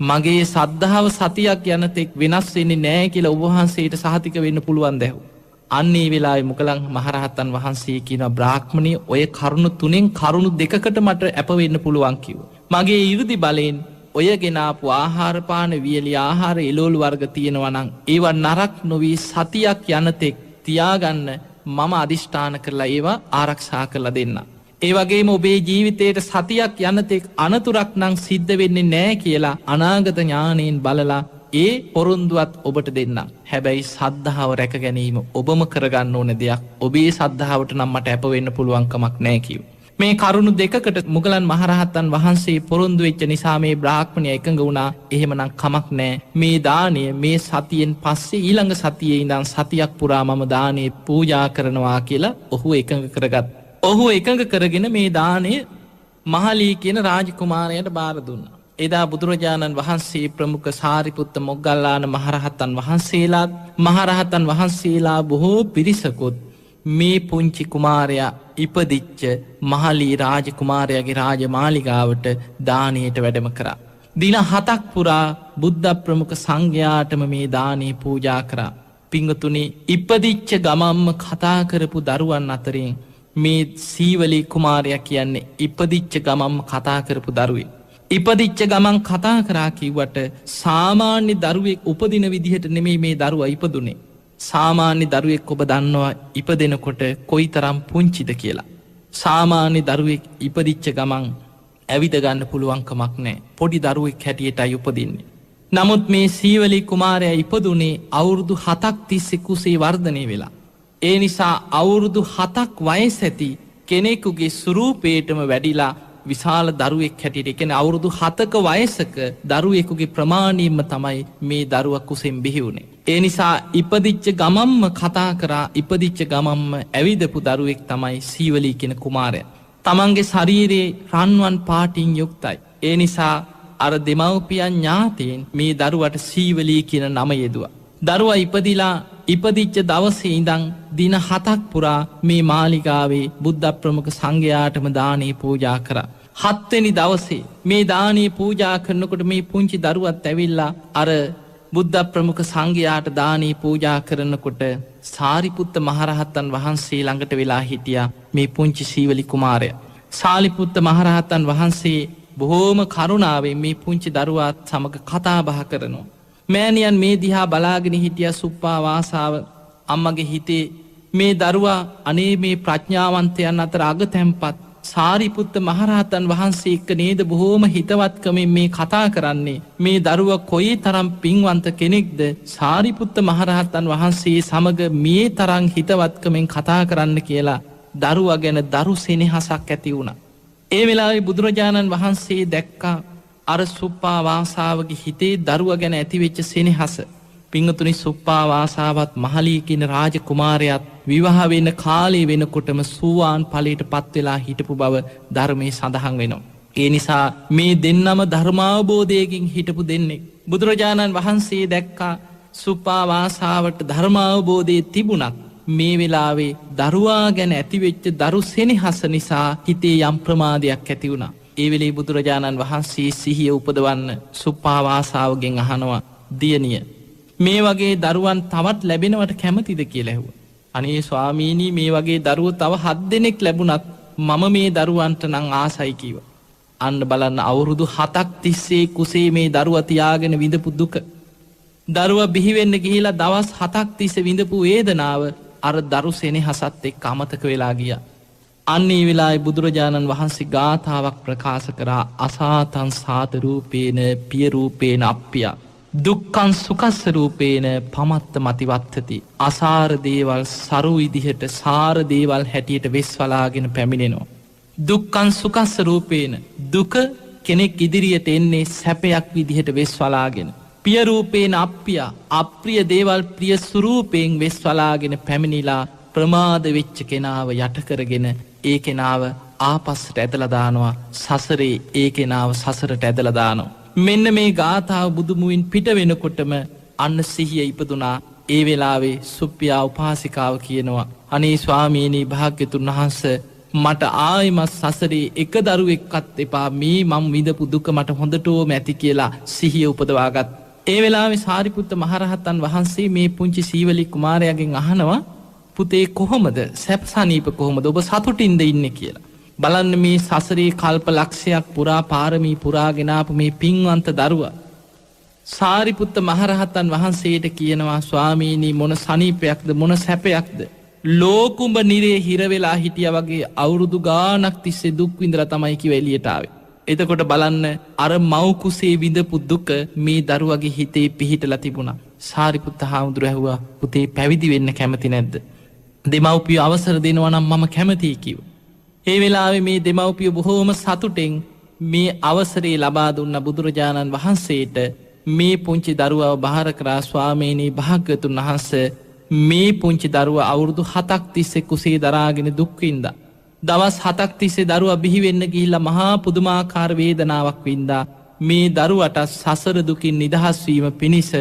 මගේ සද්ධාව සතියක් යනතෙක් වෙනස් වෙන්නේ නැහැ කියලා ඔබ වහන්සේට සහතික වෙන්න පුළුවන්ද ඇහුවා. අන්නේ වෙලාවේ මුගලන් මහරහතන් වහන්සේ කියන බ්‍රාහ්මණිය ඔය කරුණු 3න් කරුණු 2කට මට අප වෙන්න පුළුවන් කිව්වා. මගේ 이르දි බලෙන් ඔය ගෙනාපු ආහාර පාන වියලි ආහාර එළවලු වර්ග තියෙනවා නම් ඒවා නරක් නොවි සතියක් යනතෙක් තියාගන්න මම අදිෂ්ඨාන කරලා ඒවා ආරක්ෂා කරලා දෙන්න. ඒ වගේම ඔබේ ජීවිතයට සතියක් යනතෙක් අනතුරක් නම් සිද්ධ වෙන්නේ නැහැ කියලා අනාගත ඥාණයෙන් බලලා ඒ පොරොන්දුවත් ඔබට දෙන්න. හැබැයි සද්ධාව රැක ගැනීම ඔබම කරගන්න ඕන දෙයක්. ඔබේ සද්ධාවට නම් මට අප වෙන්න පුළුවන් කමක් නැහැ කිව්වා. මේ කරුණු 2කට මුගලන් මහරහතන් වහන්සේ පොරොන්දු වෙච්ච නිසා මේ බ්‍රාහ්මණයා එකඟ වුණා. එහෙමනම් කමක් නැහැ. මේ දාණය මේ සතියෙන් පස්සේ ඊළඟ සතියේ ඉඳන් සතියක් පුරා මම දානේ පූජා කරනවා කියලා ඔහු එකඟ කරගත්තා. ඔහු එකඟ කරගෙන මේ දාණය මහලී කියන රාජකුමාරයාට බාර දුන්නා. එදා බුදුරජාණන් වහන්සේ ප්‍රමුඛ සාරිපුත්ත මොග්ගල්ලාන මහරහතන් වහන්සේලා බොහෝ පිරිසකුත් මේ පුංචි කුමාරයා ඉපදිච්ච මහලී රාජකුමාරයාගේ රාජමාලිගාවට දානයට වැඩම කරා. දින 7ක් පුරා බුද්ධ ප්‍රමුඛ සංඝයාටම මේ දානේ පූජා කරා. පිංගුතුනි ඉපදිච්ච ගමම්ම කතා කරපු දරුවන් අතරින් මේ සීවලී කුමාරයා කියන්නේ ඉපදිච්ච ගමම්ම කතා කරපු දරුවෙක්. ඉපදිච්ච ගමන් කතා කරා කිව්වට සාමාන්‍ය දරුවෙක් උපදින විදිහට නෙමෙයි මේ දරුවා ඉපදුනේ. සාමාන්‍ය දරුවෙක් ඔබ දන්නවා ඉපදෙනකොට කොයිතරම් පුංචිද කියලා. සාමාන්‍ය දරුවෙක් ඉපදිච්ච ගමන් ඇවිද ගන්න පුළුවන් කමක් නැහැ. පොඩි දරුවෙක් හැටියටයි උපදින්නේ. නමුත් මේ සීවලී කුමාරයා ඉපදුනේ අවුරුදු 7ක් තිස්සේ කුසේ වර්ධනය වෙලා. ඒ නිසා අවුරුදු 7ක් වයස ඇති කෙනෙකුගේ ස්වරූපයටම වැඩිලා විශාල දරුවෙක් හැටියට කියන්නේ අවුරුදු 7ක වයසක දරුවෙකුගේ ප්‍රමාණයෙන්ම තමයි මේ දරුවා කුසෙන් බිහි වුනේ. ඒ නිසා ඉපදිච්ච ගමම්ම කතා කරා ඉපදිච්ච ගමම්ම ඇවිදපු දරුවෙක් තමයි සීවලී කියන කුමාරයා. තමන්ගේ ශරීරයේ රන්වන් පාටින් යුක්තයි. ඒ නිසා අර දෙමව්පියන් ඥාතීන් මේ දරුවට සීවලී කියන නම යෙදුවා. දරුවා ඉපදිලා ඉපදිච්ච දවසේ ඉඳන් දින 7ක් පුරා මේ මාලිගාවේ බුද්ධ ප්‍රමුඛ සංඝයාටම දානේ පූජා කරා. 7 වෙනි දවසේ මේ දානේ පූජා කරනකොට මේ පුංචි දරුවත් ඇවිල්ලා අර බුද්ධ ප්‍රමුඛ සංඝයාට දානේ පූජා කරනකොට සාරිපුත්ත මහරහතන් වහන්සේ ළඟට වෙලා හිටියා මේ පුංචි සීවලි කුමාරයා. සාරිපුත්ත මහරහතන් වහන්සේ බොහෝම කරුණාවෙන් මේ පුංචි දරුවාත් සමග කතා බහ කරනවා. මෑණියන් මේ දිහා බලාගෙන හිටියා සුප්පා වාසාව අම්මගේ හිතේ මේ දරුවා අනේ මේ ප්‍රඥාවන්තයන් අතර අගතැන්පත් සාරිපුත්ත මහරහතන් වහන්සේ එක්ක නේද බොහෝම හිතවත්කමින් මේ කතා කරන්නේ. මේ දරුවා කොයි තරම් පින්වන්ත කෙනෙක්ද සාරිපුත්ත මහරහතන් වහන්සේ සමග මේ තරම් හිතවත්කමින් කතා කරන්න කියලා දරුවා ගැන දරු සෙනෙහසක් ඇති වුණා. ඒ වෙලාවේ බුදුරජාණන් වහන්සේ දැක්කා අර සුප්පා වාසාවගේ හිතේ දරුවා ගැන ඇතිවෙච්ච සෙනෙහස. පිංගතුනි සුප්පා වාසාවත් මහලී කියන රාජකුමාරයාත් විවාහ වෙන කාලේ වෙනකොටම සෝවාන් ඵලයට පත් වෙලා හිටපු බව ධර්මයේ සඳහන් වෙනවා. ඒ නිසා මේ දෙන්නම ධර්මාවබෝධයකින් හිටපු දෙන්නේ. බුදුරජාණන් වහන්සේ දැක්කා සුපාවාසාවට ධර්මාවබෝධය තිබුණත් මේ වෙලාවේ දරුවා ගැන ඇතිවෙච්ච දරු සෙනෙහස නිසා හිතේ යම් ප්‍රමාදයක් ඇති වුණා. ඒ වෙලේ බුදුරජාණන් වහන්සේ සිහිය උපදවන්න සුපාවාසාවගෙන් අහනවා දියණිය මේ වගේ දරුවන් තවත් ලැබෙනවට කැමතිද කියලා ඇහුවා. අනේ ස්වාමීනී මේ වගේ දරුවෝ තව 7 දෙනෙක් ලැබුණත් මම මේ දරුවන්ට නම් ආසයි කිව්වා. අන්න බලන්න අවුරුදු 7ක් තිස්සේ කුසේ මේ දරුවා තියාගෙන විඳපු දුක. දරුවා බිහි වෙන්න ගිහිලා දවස් 7ක් තිස්සේ විඳපු වේදනාව අර දරු සෙනෙහසත් එක්ක අමතක වෙලා ගියා. අන්න ඒ වෙලාවේ බුදුරජාණන් වහන්සේ ගාථාවක් ප්‍රකාශ කරා අසාතං සාත රූපේන පිය රූපේන අප්පිය දුක්ඛං සුඛස්ස රූපේන පමත්ත මතිවත්තති. අසාර දේවල් සරු විදිහට සාර දේවල් හැටියට වෙස්වලාගෙන පැමිණෙනවා. දුක්ඛං සුඛස්ස රූපේන දුක කෙනෙක් ඉදිරියට එන්නේ සැපයක් විදිහට වෙස්වලාගෙන. පිය රූපේන අප්පිය අප්‍රිය දේවල් ප්‍රිය ස්වරූපයෙන් වෙස්වලාගෙන පැමිණිලා ප්‍රමාද වෙච්ච කෙනාව යට කරගෙන ඒ කෙනාව ආපස්සට ඇදලා දානවා. සසරේ ඒ කෙනාව සසරට ඇදලා දානවා. මෙන්න මේ ගාථාව බුදුමුවින් පිට වෙනකොටම අන්න සිහිය ඉපදුනා. ඒ වෙලාවේ සුප්පියා උපාසිකාව කියනවා අනේ ස්වාමීනී භාග්‍යතුන් වහන්සේ මට ආයිමත් සසරේ එක දරුවෙක්වත් එපා මේ මම විඳපු දුක මට හොඳටම ඇති කියලා සිහිය උපදවාගත්. ඒ වෙලාවේ සාරිපුත්ත මහරහතන් වහන්සේ මේ පුංචි සීවලි කුමාරයාගෙන් අහනවා පුතේ කොහොමද සැපසනීප කොහොමද ඔබ සතුටින්ද ඉන්නේ කියලා. බලන්න මේ සසරේ කල්ප ලක්ෂයක් පුරා පාරමී පුරාගෙන ආපු මේ පින්වන්ත දරුවා සාරිපුත්ත මහරහතන් වහන්සේට කියනවා ස්වාමීනි මොන සනීපයක්ද මොන සැපයක්ද ලෝකුඹ නිරේ හිර වෙලා හිටියා වගේ අවුරුදු ගාණක් තිස්සේ දුක් විඳලා තමයි කිව්ව එළියට ආවේ. එතකොට බලන්න අර මව් කුසේ විඳපු දුක මේ දරුවගේ හිතේ පිහිටලා තිබුණා. සාරිපුත්ත හාමුදුරුවෝ ඇහුවා පුතේ පැවිදි වෙන්න කැමති නැද්ද? දෙමව්පියෝ අවසර දෙනවා නම් මම කැමතියි කිව්වා. ඒ වෙලාවේ මේ දෙමව්පියෝ බොහෝම සතුටෙන් මේ අවසරය ලබා දුන්න බුදුරජාණන් වහන්සේට මේ පුංචි දරුවව බාර කරා ස්වාමීනි භාග්‍යතුන් වහන්සේ මේ පුංචි දරුවා අවුරුදු 7ක් තිස්සේ කුසේ දරාගෙන දුක් විඳා. දවස් 7ක් තිස්සේ දරුවා බිහි වෙන්න ගිහිල්ලා මහා පුදුමාකාර වේදනාවක් වින්දා. මේ දරුවට සසර දුකින් නිදහස් වීම පිණිස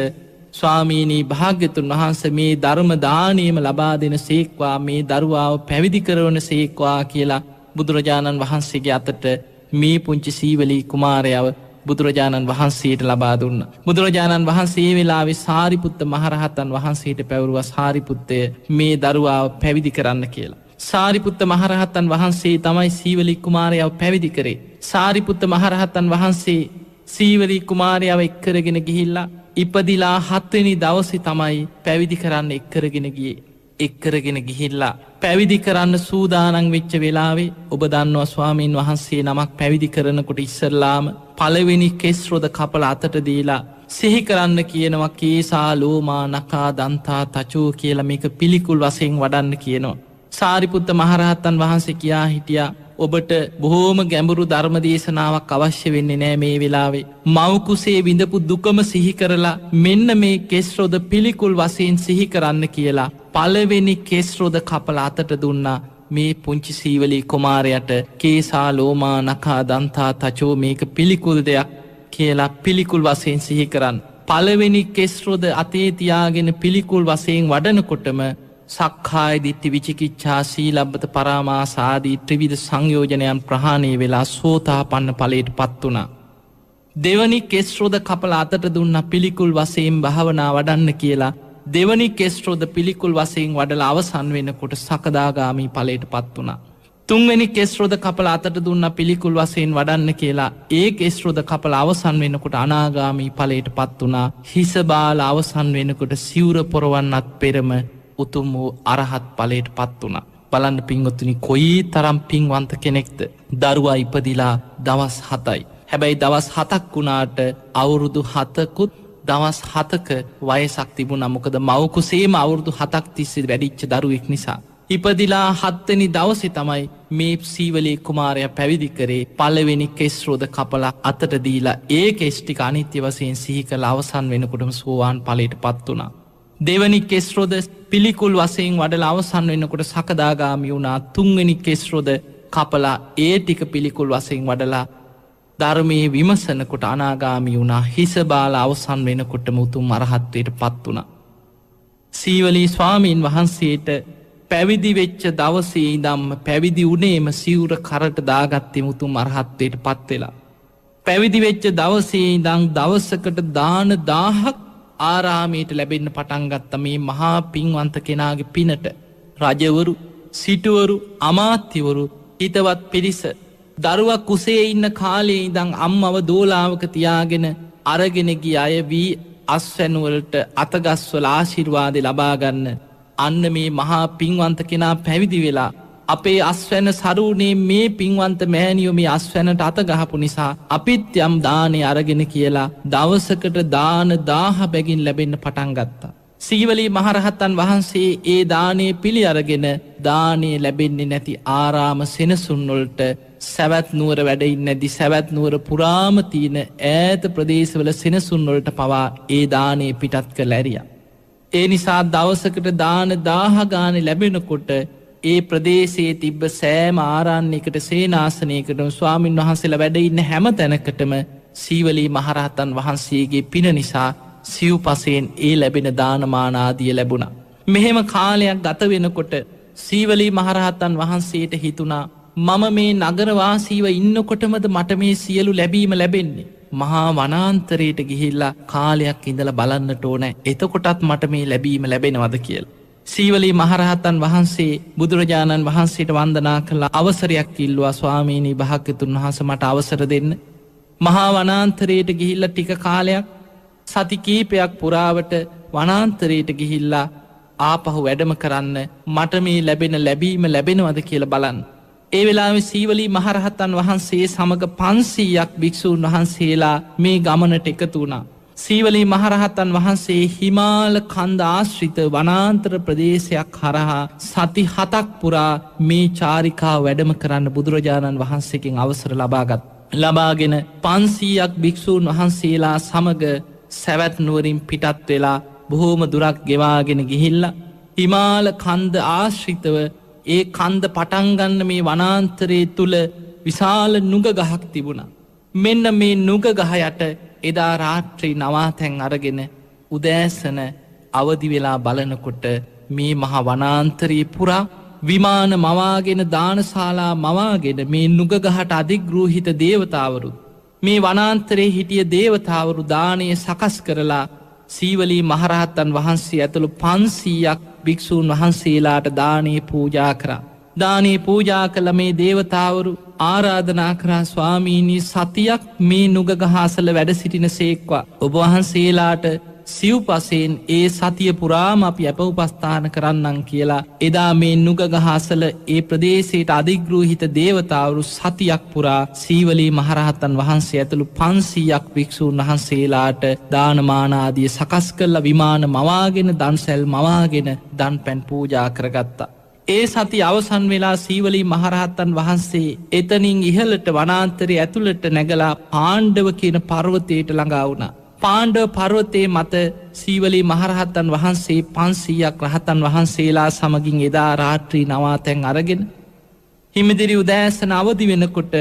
ස්වාමීනී භාග්‍යතුන් වහන්සේ මේ ධර්ම දානයම ලබා දෙන සේක්වා මේ දරුවාව පැවිදි කරවන සේක්වා කියලා බුදුරජාණන් වහන්සේගේ අතට මේ පුංචි සීවලී කුමාරයව බුදුරජාණන් වහන්සේට ලබා දුන්න. බුදුරජාණන් වහන්සේ වෙලාවේ සාරිපුත්ත මහරහතන් වහන්සේට පැවරුවා සාරිපුත්තය මේ දරුවාව පැවිදි කරන්න කියලා. සාරිපුත්ත මහරහතන් වහන්සේ තමයි සීවලී කුමාරයව පැවිදි කරේ. සාරිපුත්ත මහරහතන් වහන්සේ සීවලී කුමාරයව එක්කරගෙන ගිහිල්ලා ඉපදිලා 7 වෙනි දවසේ තමයි පැවිදි කරන්න එක්කරගෙන ගියේ. එක්කරගෙන ගිහිල්ලා පැවිදි කරන්න සූදානම් වෙච්ච වෙලාවේ ඔබ දන්නවා ස්වාමීන් වහන්සේ නමක් පැවිදි කරනකොට ඉස්සරලාම පළවෙනි කෙස් රොද කපලා අතට දීලා සිහි කරන්න කියනවා කේසා ලෝමා නකා දන්තා තචෝ කියලා මේක පිළිකුල් වශයෙන් වඩන්න කියනවා. සාරිපුත්ත මහරහතන් වහන්සේ කියා හිටියා ඔබට බොහෝම ගැඹුරු ධර්ම දේශනාවක් අවශ්‍ය වෙන්නේ නෑ මේ වෙලාවේ. මව් කුසේ විඳපු දුකම සිහි කරලා මෙන්න මේ කෙස් රොද පිළිකුල් වශයෙන් සිහි කරන්න කියලා පළවෙනි කෙස් රොද කපලා අතට දුන්නා. මේ පුංචි සීවලී කුමාරයාට කේසා ලෝමා නකා දන්තා තචෝ මේක පිළිකුල් දෙයක් කියලා පිළිකුල් වශයෙන් සිහි කරන්න. පළවෙනි කෙස් රොද අතේ තියාගෙන පිළිකුල් වශයෙන් වඩනකොටම සක්කාය දිට්ඨි විචිකිච්ඡා සීලබ්බත පරාමාස ආදී ත්‍රිවිධ සංයෝජනයන් ප්‍රහාණය වෙලා සෝතාපන්න ඵලයට පත් වුණා. දෙවනි කෙස් රොද කපලා අතට දුන්නා පිළිකුල් වශයෙන් භාවනා වඩන්න කියලා. දෙවනි කෙස් රොද පිළිකුල් වශයෙන් වඩලා අවසන් වෙනකොට සකදාගාමි ඵලයට පත් වුණා. තුන්වෙනි කෙස් රොද කපලා අතට දුන්නා පිළිකුල් වශයෙන් වඩන්න කියලා. ඒ කෙස් රොද කපලා අවසන් වෙනකොට අනාගාමි ඵලයට පත් වුණා. හිස බාලා අවසන් වෙනකොට සිවුර පොරවන්නත් පෙරම උතුම් වූ අරහත් ඵලයට පත් වුණා. බලන්න පින්වත්නි කොයි තරම් පින්වන්ත කෙනෙක්ද. දරුවා ඉපදිලා දවස් 7යි. හැබැයි දවස් 7ක් වුණාට අවුරුදු 7කුත් දවස් 7ක වයසක් තිබුණා. මොකද මව් කුසේම අවුරුදු 7ක් තිස්සේ වැඩිච්ච දරුවෙක් නිසා. ඉපදිලා 7 වෙනි දවසේ තමයි මේ සීවලී කුමාරයා පැවිදි කරේ. පළවෙනි කෙස් රොද කපලා අතට දීලා ඒ කෙස් ටික අනිත්‍ය වශයෙන් සිහි කරලා අවසන් වෙනකොටම සෝවාන් ඵලයට පත් වුණා. දෙවනි කෙස් රොද පිළිකුල් වශයෙන් වඩලා අවසන් වෙනකොට සකදාගාමි වුණා. තුන්වෙනි කෙස් රොද කපලා ඒ ටික පිළිකුල් වශයෙන් වඩලා ධර්මයේ විමසනකොට අනාගාමී වුණා. හිස බාල අවසන් වෙනකොටම උතුම් අරහත්වයට පත් වුණා. සීවලී ස්වාමීන් වහන්සේට පැවිදි වෙච්ච දවසේ ඉඳන්ම පැවිදි වුණේම සිවුර කරට දාගත්තේ උතුම් අරහත්වයට පත් වෙලා. පැවිදි වෙච්ච දවසේ ඉඳන් දවසකට දාන 1000ක් ආරාමයට ලැබෙන්න පටන් ගත්ත මේ මහා පින්වන්ත කෙනාගේ පිනට. රජවරු, සිටුවරු, අමාත්‍යවරු, හිතවත් පිරිස දරුවක් කුසේ ඉන්න කාලේ ඉඳන් අම්මව දෝලාවක තියාගෙන අරගෙන ගිය අය වී අස්වැනුවලට අතගස්වල ආශිර්වාදේ ලබා ගන්න. අන්න මේ මහා පින්වන්ත කෙනා පැවිදි වෙලා අපේ අස්වැන්න සරුණේ මේ පින්වන්ත මෑණියෝ මේ අස්වැන්නට අත ගහපු නිසා අපිත් යම් දානේ අරගෙන කියලා දවසකට දාන 1000 බැගින් ලැබෙන්න පටන් ගත්තා. සීවලී මහරහතන් වහන්සේ ඒ දානේ පිළි අරගෙන දානේ ලැබෙන්නේ නැති ආරාම සෙනසුන් වලට සවැත් නුවර වැඩ ඉන්නේ නැති සවැත් නුවර පුරාම තියෙන ඈත ප්‍රදේශවල සෙනසුන් වලට පවා ඒ දානේ පිටත් කළ ඇරියා. ඒ නිසා දවසකට දාන 1000 ගානේ ලැබෙනකොට ඒ ප්‍රදේශයේ තිබ්බ සෑම ආරණ්‍යයකට සේනාසනයකට ස්වාමින් වහන්සේලා වැඩ ඉන්න හැම තැනකටම සීවලී මහරහතන් වහන්සේගේ පින නිසා සිව්පසයෙන් ඒ ලැබෙන දානමාන ආදිය ලැබුණා. මෙහෙම කාලයක් ගත වෙනකොට සීවලී මහරහතන් වහන්සේට හිතුණා මම මේ නගරවාසීව ඉන්නකොටමද මට මේ සියලු ලැබීම ලැබෙන්නේ. මහා වනාන්තරයට ගිහිල්ලා කාලයක් ඉඳලා බලන්නට ඕනේ. එතකොටත් මට මේ ලැබීම ලැබෙනවද කියලා. සීවලී මහරහතන් වහන්සේ බුදුරජාණන් වහන්සේට වන්දනා කළා. අවසරයක් ඉල්ලුවා ස්වාමීනි භාග්‍යතුන් වහන්සේ මට අවසර දෙන්න. මහා වනාන්තරයට ගිහිල්ලා ටික කාලයක් සති කීපයක් පුරාවට වනාන්තරයට ගිහිල්ලා ආපහු වැඩම කරන්න මට මේ ලැබෙන ලැබීම ලැබෙනවද කියලා බලන්න. ඒ වෙලාවේ සීවලී මහරහතන් වහන්සේ සමග 500ක් භික්ෂූන් වහන්සේලා මේ ගමනට එකතු වුණා. සීවලී මහරහතන් වහන්සේ හිමාල කන්ද ආශ්‍රිත වනාන්තර ප්‍රදේශයක් හරහා සති 7ක් පුරා මේ චාරිකාව වැඩම කරන්න බුදුරජාණන් වහන්සේගෙන් අවසර ලබාගෙන 500ක් භික්ෂූන් වහන්සේලා සමග සැවැත් නුවරින් පිටත් වෙලා බොහෝම දුරක් ගෙවාගෙන ගිහිල්ලා හිමාල කන්ද ආශ්‍රිතව ඒ කන්ද පටන්ගන්න මේ වනාන්තරයේ තුළ විශාල නුග ගහක් තිබුණා. මෙන්න මේ නුග ගහ යට එදා රාත්‍රී නවාතැන් අරගෙන උදෑසන අවදි වෙලා බලනකොට මේ මහ වනාන්තරයේ පුරා විමාන මවාගෙන දානශාලා මවාගෙන මේ නුග ගහට අධිග්‍රෝහිත දේවතාවරු මේ වනාන්තරයේ හිටිය දේවතාවරු දානය සකස් කරලා සීවලී මහරහතන් වහන්සේ ඇතුළු 500ක් භික්ෂූන් වහන්සේලාට දානයේ පූජා කරා. දානයේ පූජා කළ මේ දේවතාවරු ආරාධනා කරා ස්වාමීනී සතියක් මේ නුග ගහ අසල වැඩ සිටින සේක්වා. ඔබ වහන්සේලාට සිව්පසයෙන් ඒ සතිය පුරාම අපි අප උපස්ථාන කරන්නම් කියලා එදා මේ නුග ගහ අසල ඒ ප්‍රදේශයට අධිග්‍රෝහිත දේවතාවරු සතියක් පුරා සීවලී මහරහතන් වහන්සේ ඇතුළු 500ක් භික්ෂූන් වහන්සේලාට දානමාන ආදිය සකස් කරලා විමාන මවාගෙන දන්සැල් මවාගෙන දන්පැන් පූජා කරගත්තා. ඒ සති අවසන් වෙලා සීවලී මහරහතන් වහන්සේ එතනින් ඉහළට වනාන්තරයේ ඇතුළට නැගලා පාණ්ඩව කියන පර්වතයට ළඟා වුණා. පාණ්ඩව පර්වතයේ මත සීවලී මහරහතන් වහන්සේ 500ක් රහතන් වහන්සේලා සමගින් එදා රාත්‍රී නවාතැන් අරගෙන හිමිදිරි උදෑසන අවදි වෙනකොට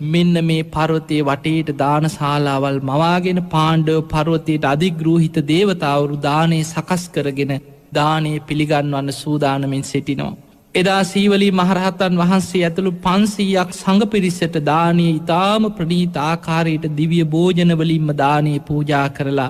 මෙන්න මේ පර්වතයේ වටේට දානශාලාවල් මවාගෙන පාණ්ඩව පර්වතයට අධිග්‍රෝහිත දේවතාවරු දානේ සකස් කරගෙන දානේ පිළිගන්වන්න සූදානමින් සිටිනවා. එදා සීවලී මහරහතන් වහන්සේ ඇතුළු 500ක් සංඝ පිරිසට දානය ඉතාම ප්‍රණීත ආකාරයට දිව්‍ය භෝජනවලින්ම දානය පූජා කරලා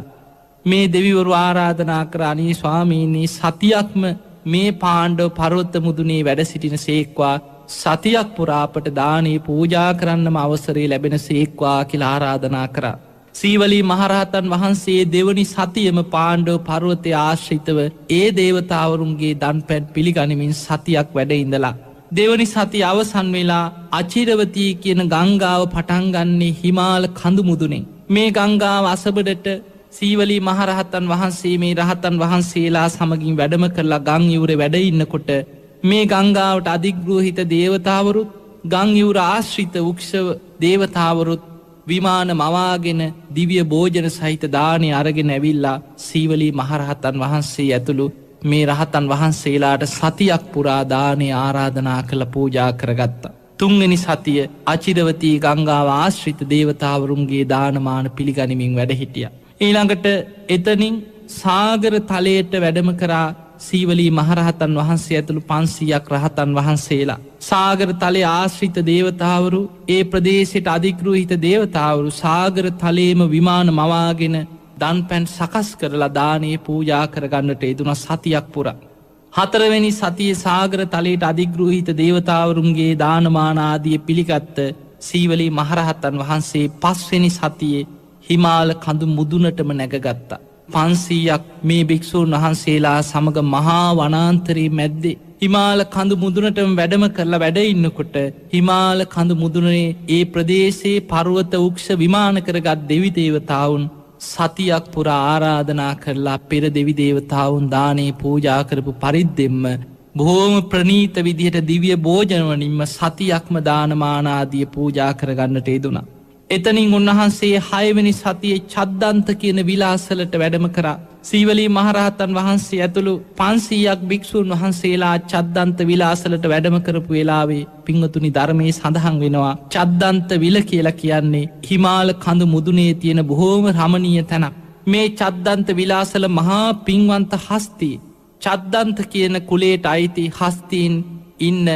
මේ දෙවිවරු ආරාධනා කරානී ස්වාමීනී සතියක්ම මේ පාණ්ඩව පර්වත මුදුනේ වැඩ සිටින සේක්වා සතියක් පුරාපට දානය පූජා කරන්නම අවසරේ ලැබෙන සේක්වා කියලා ආරාධනා කරා. සීවලී මහරහතන් වහන්සේ දෙවනි සතියම පාණ්ඩව පර්වතය ආශ්‍රිතව ඒ දේවතාවරුන්ගේ දන්පැන් පිළිගනිමින් සතියක් වැඩ ඉඳලා. දෙවනි සති අවසන් වෙලා අචිරවතී කියන ගංගාව පටන්ගන්නේ හිමාල කඳු මුදුනේ. මේ ගංගාව අසබඩට සීවලී මහරහතන් වහන්සේ මේ රහතන් වහන්සේලා සමගින් වැඩම කරලා ගං යුරේ වැඩ ඉන්නකොට මේ ගංගාවට අධිග්‍රෝහිත දේවතාවරුත් ගං යුර ආශ්‍රිත වෘක්ෂ දේවතාවරුත් විමාන මවාගෙන දිව්‍ය භෝජන සහිත දානය අරගෙන ඇවිල්ලා සීවලී මහරහතන් වහන්සේ ඇතුළු මේ රහතන් වහන්සේලාට සතියක් පුරා දානය ආරාධනා කළ පූජා කරගත්තා. තුන්වෙනි සතිය අචිරවතී ගංගාව ආශ්‍රිත දේවතාවරුන්ගේ දානමාන පිළිගනිමින් වැඩ හිටිය. ඊළඟට එතනින් සාගර තලයට වැඩම කරා සීවලී මහරහතන් වහන්සේ ඇතුළු 500ක් රහතන් වහන්සේලා. සාගර තලයේ ආශ්‍රිත දේවතාවරු ඒ ප්‍රදේශයට අධිග්‍රහිත දේවතාවරු සාගර තලයේම විමාන මවාගෙන දන් පැන් සකස් කරලා දානයේ පූජා කරගන්නට යෙදුන සතියක් පුරා. හතරවෙනි සතියේ සාගර තලයට අධිග්‍රහිත දේවතාවරුන්ගේ දානමානාදිය පිළිගත්ත සීවලී මහරහතන් වහන්සේ පස්වෙනි සතියේ හිමාල කඳු මුදුනටම නැගගත්තා. 500ක් මේ භික්‍ෂූන් වහන්සේලා සමග මහා වනාන්තරයේ මැද්දේ හිමාල කඳු මුදුනටම වැඩම කරලා වැඩ ඉන්නකොට හිමාල කඳු මුදුනේ ඒ ප්‍රදේශයේ පර්වත උක්ෂ විමාන කරගත් දෙවි දේවතාවුන් සතියක් පුරා ආරාධනා කරලා පෙර දෙවි දේවතාවුන් දානේ පූජා කරපු පරිද්දෙන්ම බොහෝම ප්‍රනීත විදිහට දිව්‍ය භෝජනවලින්ම සතියක්ම දානමානාදිය පූජා කරගන්නට යෙදුණා. එතනින් උන්වහන්සේ 6 වෙනි සතියේ චද්දන්ත කියන විලාසලට වැඩම කරා. සීවලී මහරහතන් වහන්සේ ඇතුළු 500ක් භික්ෂූන් වහන්සේලා චද්දන්ත විලාසලට වැඩම කරපු වෙලාවේ පින්වතුනි ධර්මයේ සඳහන් වෙනවා චද්දන්ත විල කියලා කියන්නේ හිමාල කඳු මුදුනේ තියෙන බොහෝම රමණීය තැනක්. මේ චද්දන්ත විලාසල මහා පින්වන්ත හස්ති චද්දන්ත කියන කුලයට අයිති හස්තීන් ඉන්න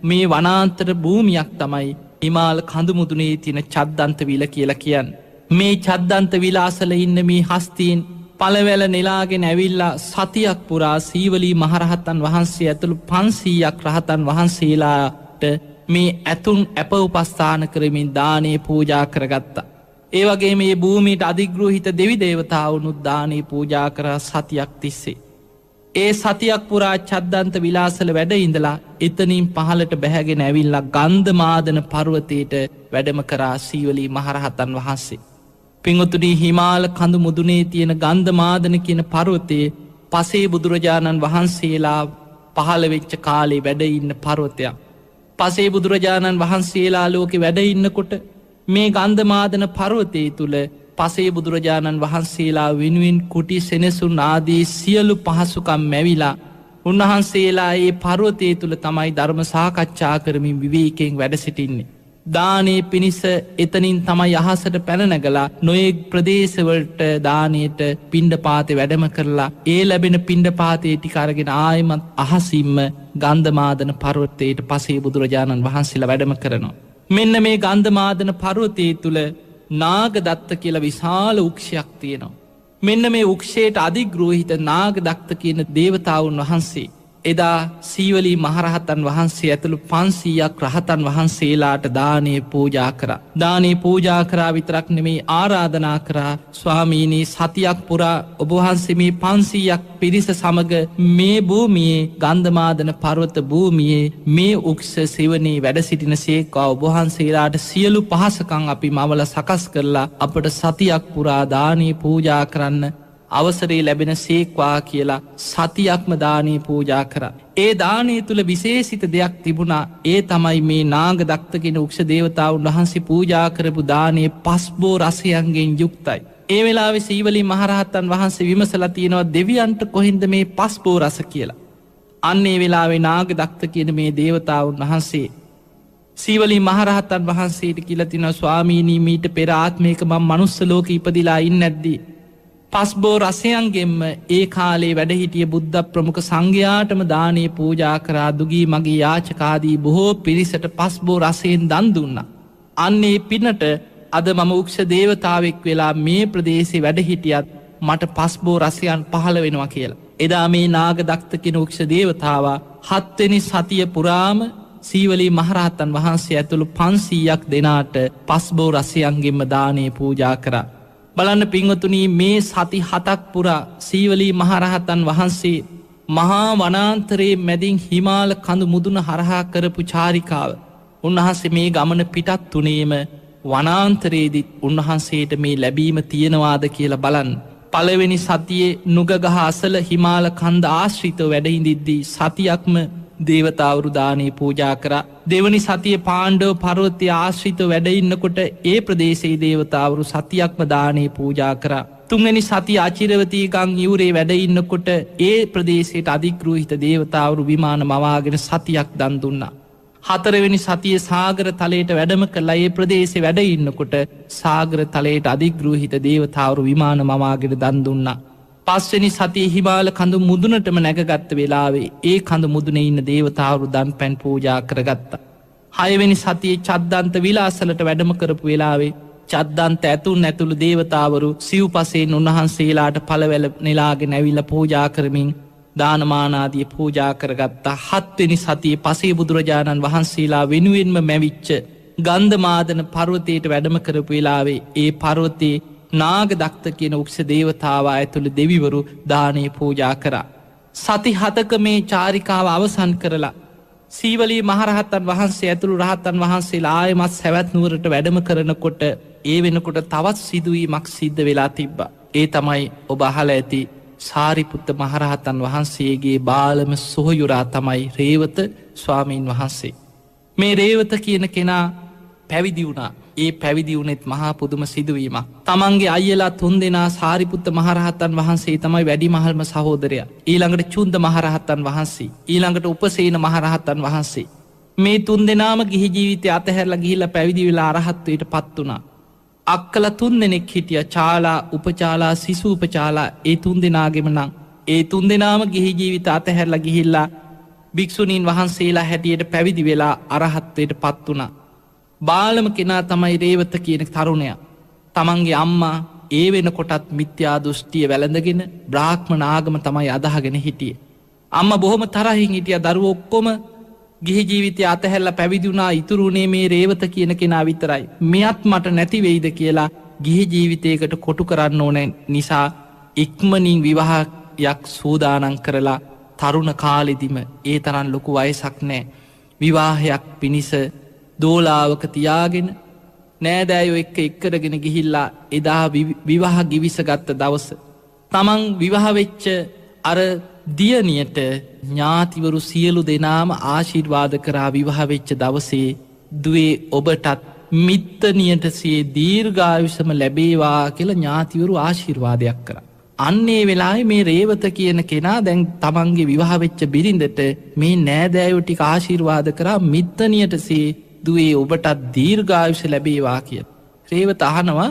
මේ වනාන්තර භූමියක් තමයි හිමාල කඳු මුදුනේ තියෙන චද්දන්ත විල කියලා කියන්න. මේ චද්දන්ත විලාසල ඉන්න මේ හස්තීන් පළවැල නෙලාගෙන ඇවිල්ලා සතියක් පුරා සීවලී මහරහතන් වහන්සේ ඇතුළු 500ක් රහතන් වහන්සේලාට මේ ඇතුන් අප උපස්ථාන කරමින් දානේ පූජා කරගත්තා. ඒ වගේ මේ භූමියට අධිග්‍රහිත දෙවි දේවතාවුනුත් දානේ පූජා කරා සතියක් තිස්සේ. ඒ සතියක් පුරා චද්දන්ත විලාසල වැඩ ඉඳලා එතනින් පහලට බැහැගෙන ඇවිල්ලා ගන්ධමාදන පර්වතයට වැඩම කරා සීවලී මහරහතන් වහන්සේ. පිංගුතුනි හිමාල කඳු මුදුනේ තියෙන ගන්ධමාදන කියන පර්වතයේ පසේ බුදුරජාණන් වහන්සේලා පහළ වෙච්ච කාලේ වැඩ ඉන්න පර්වතයක්. පසේ බුදුරජාණන් වහන්සේලා ලෝකේ වැඩ ඉන්නකොට මේ ගන්ධමාදන පර්වතයේ තුල පසේ බුදුරජාණන් වහන්සේලා වෙනුවෙන් කුටි සෙනසුන් ආදී සියලු පහසුකම් මැවිලා උන්වහන්සේලා ඒ පර්වතයේ තුල තමයි ධර්ම සාකච්ඡා කරමින් විවේකයෙන් වැඩ සිටින්නේ. දානේ පිණිස එතනින් තමයි අහසට පැන නැගලා නොයෙක් ප්‍රදේශවලට දානයට පිණ්ඩපාතේ වැඩම කරලා ඒ ලැබෙන පිණ්ඩපාතේ ටික අරගෙන ආයෙමත් අහසින්ම ගන්ධමාදන පර්වතයට පසේ බුදුරජාණන් වහන්සේලා වැඩම කරනවා. මෙන්න මේ ගන්ධමාදන පර්වතයේ තුල නාගදත්ත කියලා විශාල වෘක්ෂයක් තියෙනවා. මෙන්න මේ වෘක්ෂයට අධිග්‍රහිත නාගදත්ත කියන දේවතාවුන් වහන්සේ එදා සීවලී මහරහතන් වහන්සේ ඇතුළු 500ක් රහතන් වහන්සේලාට දානේ පූජා කරා. දානේ පූජා කරා විතරක් නෙමෙයි ආරාධනා කරා ස්වාමීනි සතියක් පුරා ඔබ වහන්සේ මේ 500ක් පිරිස සමග මේ භූමියේ ගන්ධමාදන පර්වත භූමියේ මේ උක්ෂ සෙවණේ වැඩ සිටින සේක්වා ඔබ වහන්සේලාට සියලු පහසුකම් අපි මවල සකස් කරලා අපට සතියක් පුරා දානේ පූජා කරන්න අවසරේ ලැබෙන සේක්වා කියලා සතියක්ම දානේ පූජා කරා. ඒ දානේ තුල විශේෂිත දෙයක් තිබුණා. ඒ තමයි මේ නාගදත්ත කියන උක්ෂ දේවතාවුන් වහන්සේ පූජා කරපු දානේ පස්බෝ රසයන්ගෙන් යුක්තයි. ඒ වෙලාවේ සීවලී මහරහතන් වහන්සේ විමසලා තියෙනවා දෙවියන්ට කොහෙන්ද මේ පස්බෝ රස කියලා. අන්න ඒ වෙලාවේ නාගදත්ත කියන මේ දේවතාවුන් වහන්සේ සීවලී මහරහතන් වහන්සේට කියලා තිනවා ස්වාමීනි මීට පෙර ආත්මයක මම මනුස්ස ලෝකෙ ඉපදිලා ඉන්නේ නැද්දී පස්බෝ රසයන්ගෙන්ම ඒ කාලේ වැඩ හිටිය බුද්ධ ප්‍රමුඛ සංඝයාටම දානේ පූජා කරා දුගී මගේ යාචකාදී බොහෝ පිරිසට පස්බෝ රසයෙන් දන් දුන්නා. අන්නේ පිනට අද මම උක්ෂ දේවතාවෙක් වෙලා මේ ප්‍රදේශේ වැඩ හිටියත් මට පස්බෝ රසයන් පහළ වෙනවා කියලා. එදා මේ නාගදත්ත කියන උක්ෂ දේවතාවා 7 වෙනි සතිය පුරාම සීවලී මහරහතන් වහන්සේ ඇතුළු 500ක් දෙනාට පස්බෝ රසයන්ගෙන්ම දානේ පූජා කරා. බලන්න පින්වතුනි මේ සති 7ක් පුරා සීවලී මහරහතන් වහන්සේ මහා වනාන්තරයේ මැදින් හිමාල කඳු මුදුන හරහා කරපු චාරිකාව. උන්වහන්සේ මේ ගමන පිටත් තුනේම වනාන්තරයේදී උන්වහන්සේට මේ ලැබීම තියෙනවාද කියලා බලන්න. පළවෙනි සතියේ නුගගහ අසල හිමාල කන්ද ආශ්‍රිතව වැඩ හිඳිද්දී සතියක්ම දේවතාවරු දානේ පූජා කරා. දෙවනි සතියේ පාණ්ඩව පර්වතයේ ආශ්‍රිතව වැඩ ඉන්නකොට ඒ ප්‍රදේශයේ දේවතාවරු සතියක්ම දානේ පූජා කරා. තුන්වෙනි සතිය අචිරවතී ගම් යුරේ වැඩ ඉන්නකොට ඒ ප්‍රදේශයට අධිග්‍රහිත දේවතාවරු විමාන මවාගෙන සතියක් දන් දුන්නා. 4වෙනි සතිය සාගර තලයට වැඩම කළා. ඒ ප්‍රදේශේ වැඩ ඉන්නකොට සාගර තලයට අධිග්‍රහිත දේවතාවරු විමාන මවාගෙන දන් දුන්නා. 5 වෙනි සතියේ හිමාල කඳු මුදුනටම නැගගත්ත වෙලාවේ ඒ කඳු මුදුනේ ඉන්න දේවතාවරු දන් පැන් පූජා කරගත්තා. 6 වෙනි සතියේ චද්දන්ත විලාසලට වැඩම කරපු වෙලාවේ චද්දන්ත ඇතුන් ඇතුළු දේවතාවරු සිව්පසයෙන් උන්වහන්සේලාට පළවැල නෙලාගෙන ඇවිල්ලා පූජා කරමින් දානමානාදිය පූජා කරගත්තා. 7 වෙනි සතියේ පසේ බුදුරජාණන් වහන්සේලා වෙනුවෙන්ම මැවිච්ච ගන්ධමාදන පර්වතයට වැඩම කරපු වෙලාවේ ඒ පර්වතයේ නාග දක්ත කියන උක්ෂ දේවතාවා ඇතුළු දෙවිවරු දානය පූජා කරා. සති 7ක මේ චාරිකාව අවසන් කරලා සීවලී මහරහතන් වහන්සේ ඇතුළු රහතන් වහන්සේලා ආයමත් සැවැත් නුවරට වැඩම කරනකොට ඒ වෙනකොට තවත් සිදුවීමක් සිද්ධ වෙලා තිබ්බා. ඒ තමයි ඔබ අහලා ඇති සාරිපුත්ත මහරහතන් වහන්සේගේ බාලම සොහොයුරා තමයි රේවත ස්වාමීන් වහන්සේ. මේ රේවත කියන කෙනා පැවිදි වුණා. ඒ පැවිදි වුණෙත් මහා පුදුම සිදුවීමක්. තමන්ගේ අයියලා 3 දෙනා සාරිපුත්ත මහරහතන් වහන්සේ තමයි වැඩිමහල්ම සහෝදරයා. ඊළඟට චුන්ද මහරහතන් වහන්සේ, ඊළඟට උපසේන මහරහතන් වහන්සේ. මේ 3 දෙනාම ගිහි ජීවිතය අතහැරලා ගිහිල්ලා පැවිදි වෙලා අරහත්වයට පත් වුණා. අක්කලා 3 දෙනෙක් හිටියා. චාලා, උපචාලා, සිසු උපචාලා. ඒ 3 දෙනාගෙම නම් ඒ 3 දෙනාම ගිහි ජීවිත අතහැරලා ගිහිල්ලා භික්ෂුණීන් වහන්සේලා හැටියට පැවිදි වෙලා අරහත්වයට පත් වුණා. බාලම කෙනා තමයි රේවත කියන තරුණයා. තමන්ගේ අම්මා ඒ වෙනකොටත් මිත්‍යා දෘෂ්ටිය වැළඳගෙන බ්‍රාහ්මණ ආගම තමයි අදහගෙන හිටියේ. අම්මා බොහොම තරහින් හිටියා. දරුවෝ ඔක්කොම ගිහි ජීවිතය අතහැරලා පැවිදි වුණා. ඉතුරුනේ මේ රේවත කියන කෙනා විතරයි. මෙයත් මට නැති වෙයිද කියලා ගිහි ජීවිතයකට කොටු කරන්න ඕන නිසා ඉක්මනින් විවාහයක් සූදානම් කරලා තරුණ කාලෙදිම ඒ තරම් ලොකු වයසක් නැහැ. විවාහයක් පිණිස දෝලාවක තියාගෙන නෑදෑයෝ එක්ක එක්කරගෙන ගිහිල්ලා එදා විවාහ ගිවිසගත්ත දවස තමන් විවාහවෙච්ච අර දියණියට ඥාතිවරු සියලු දෙනාම ආශිර්වාද කරා. විවාහවෙච්ච දවසේ දුවේ ඔබටත් මිත්තනියට සිය දීර්ඝායුෂම ලැබේවා කියලා ඥාතිවරු ආශිර්වාදයක් කරා. අන්නේ වෙලාවේ මේ රේවත කියන කෙනා දැන් තමන්ගේ විවාහවෙච්ච බිරිඳට මේ නෑදෑයෝ ටික ආශිර්වාද කරා මිත්තනියට සිය දුවේ ඔබටත් දීර්ඝායුෂ ලැබේවා කිය. රේවත අහනවා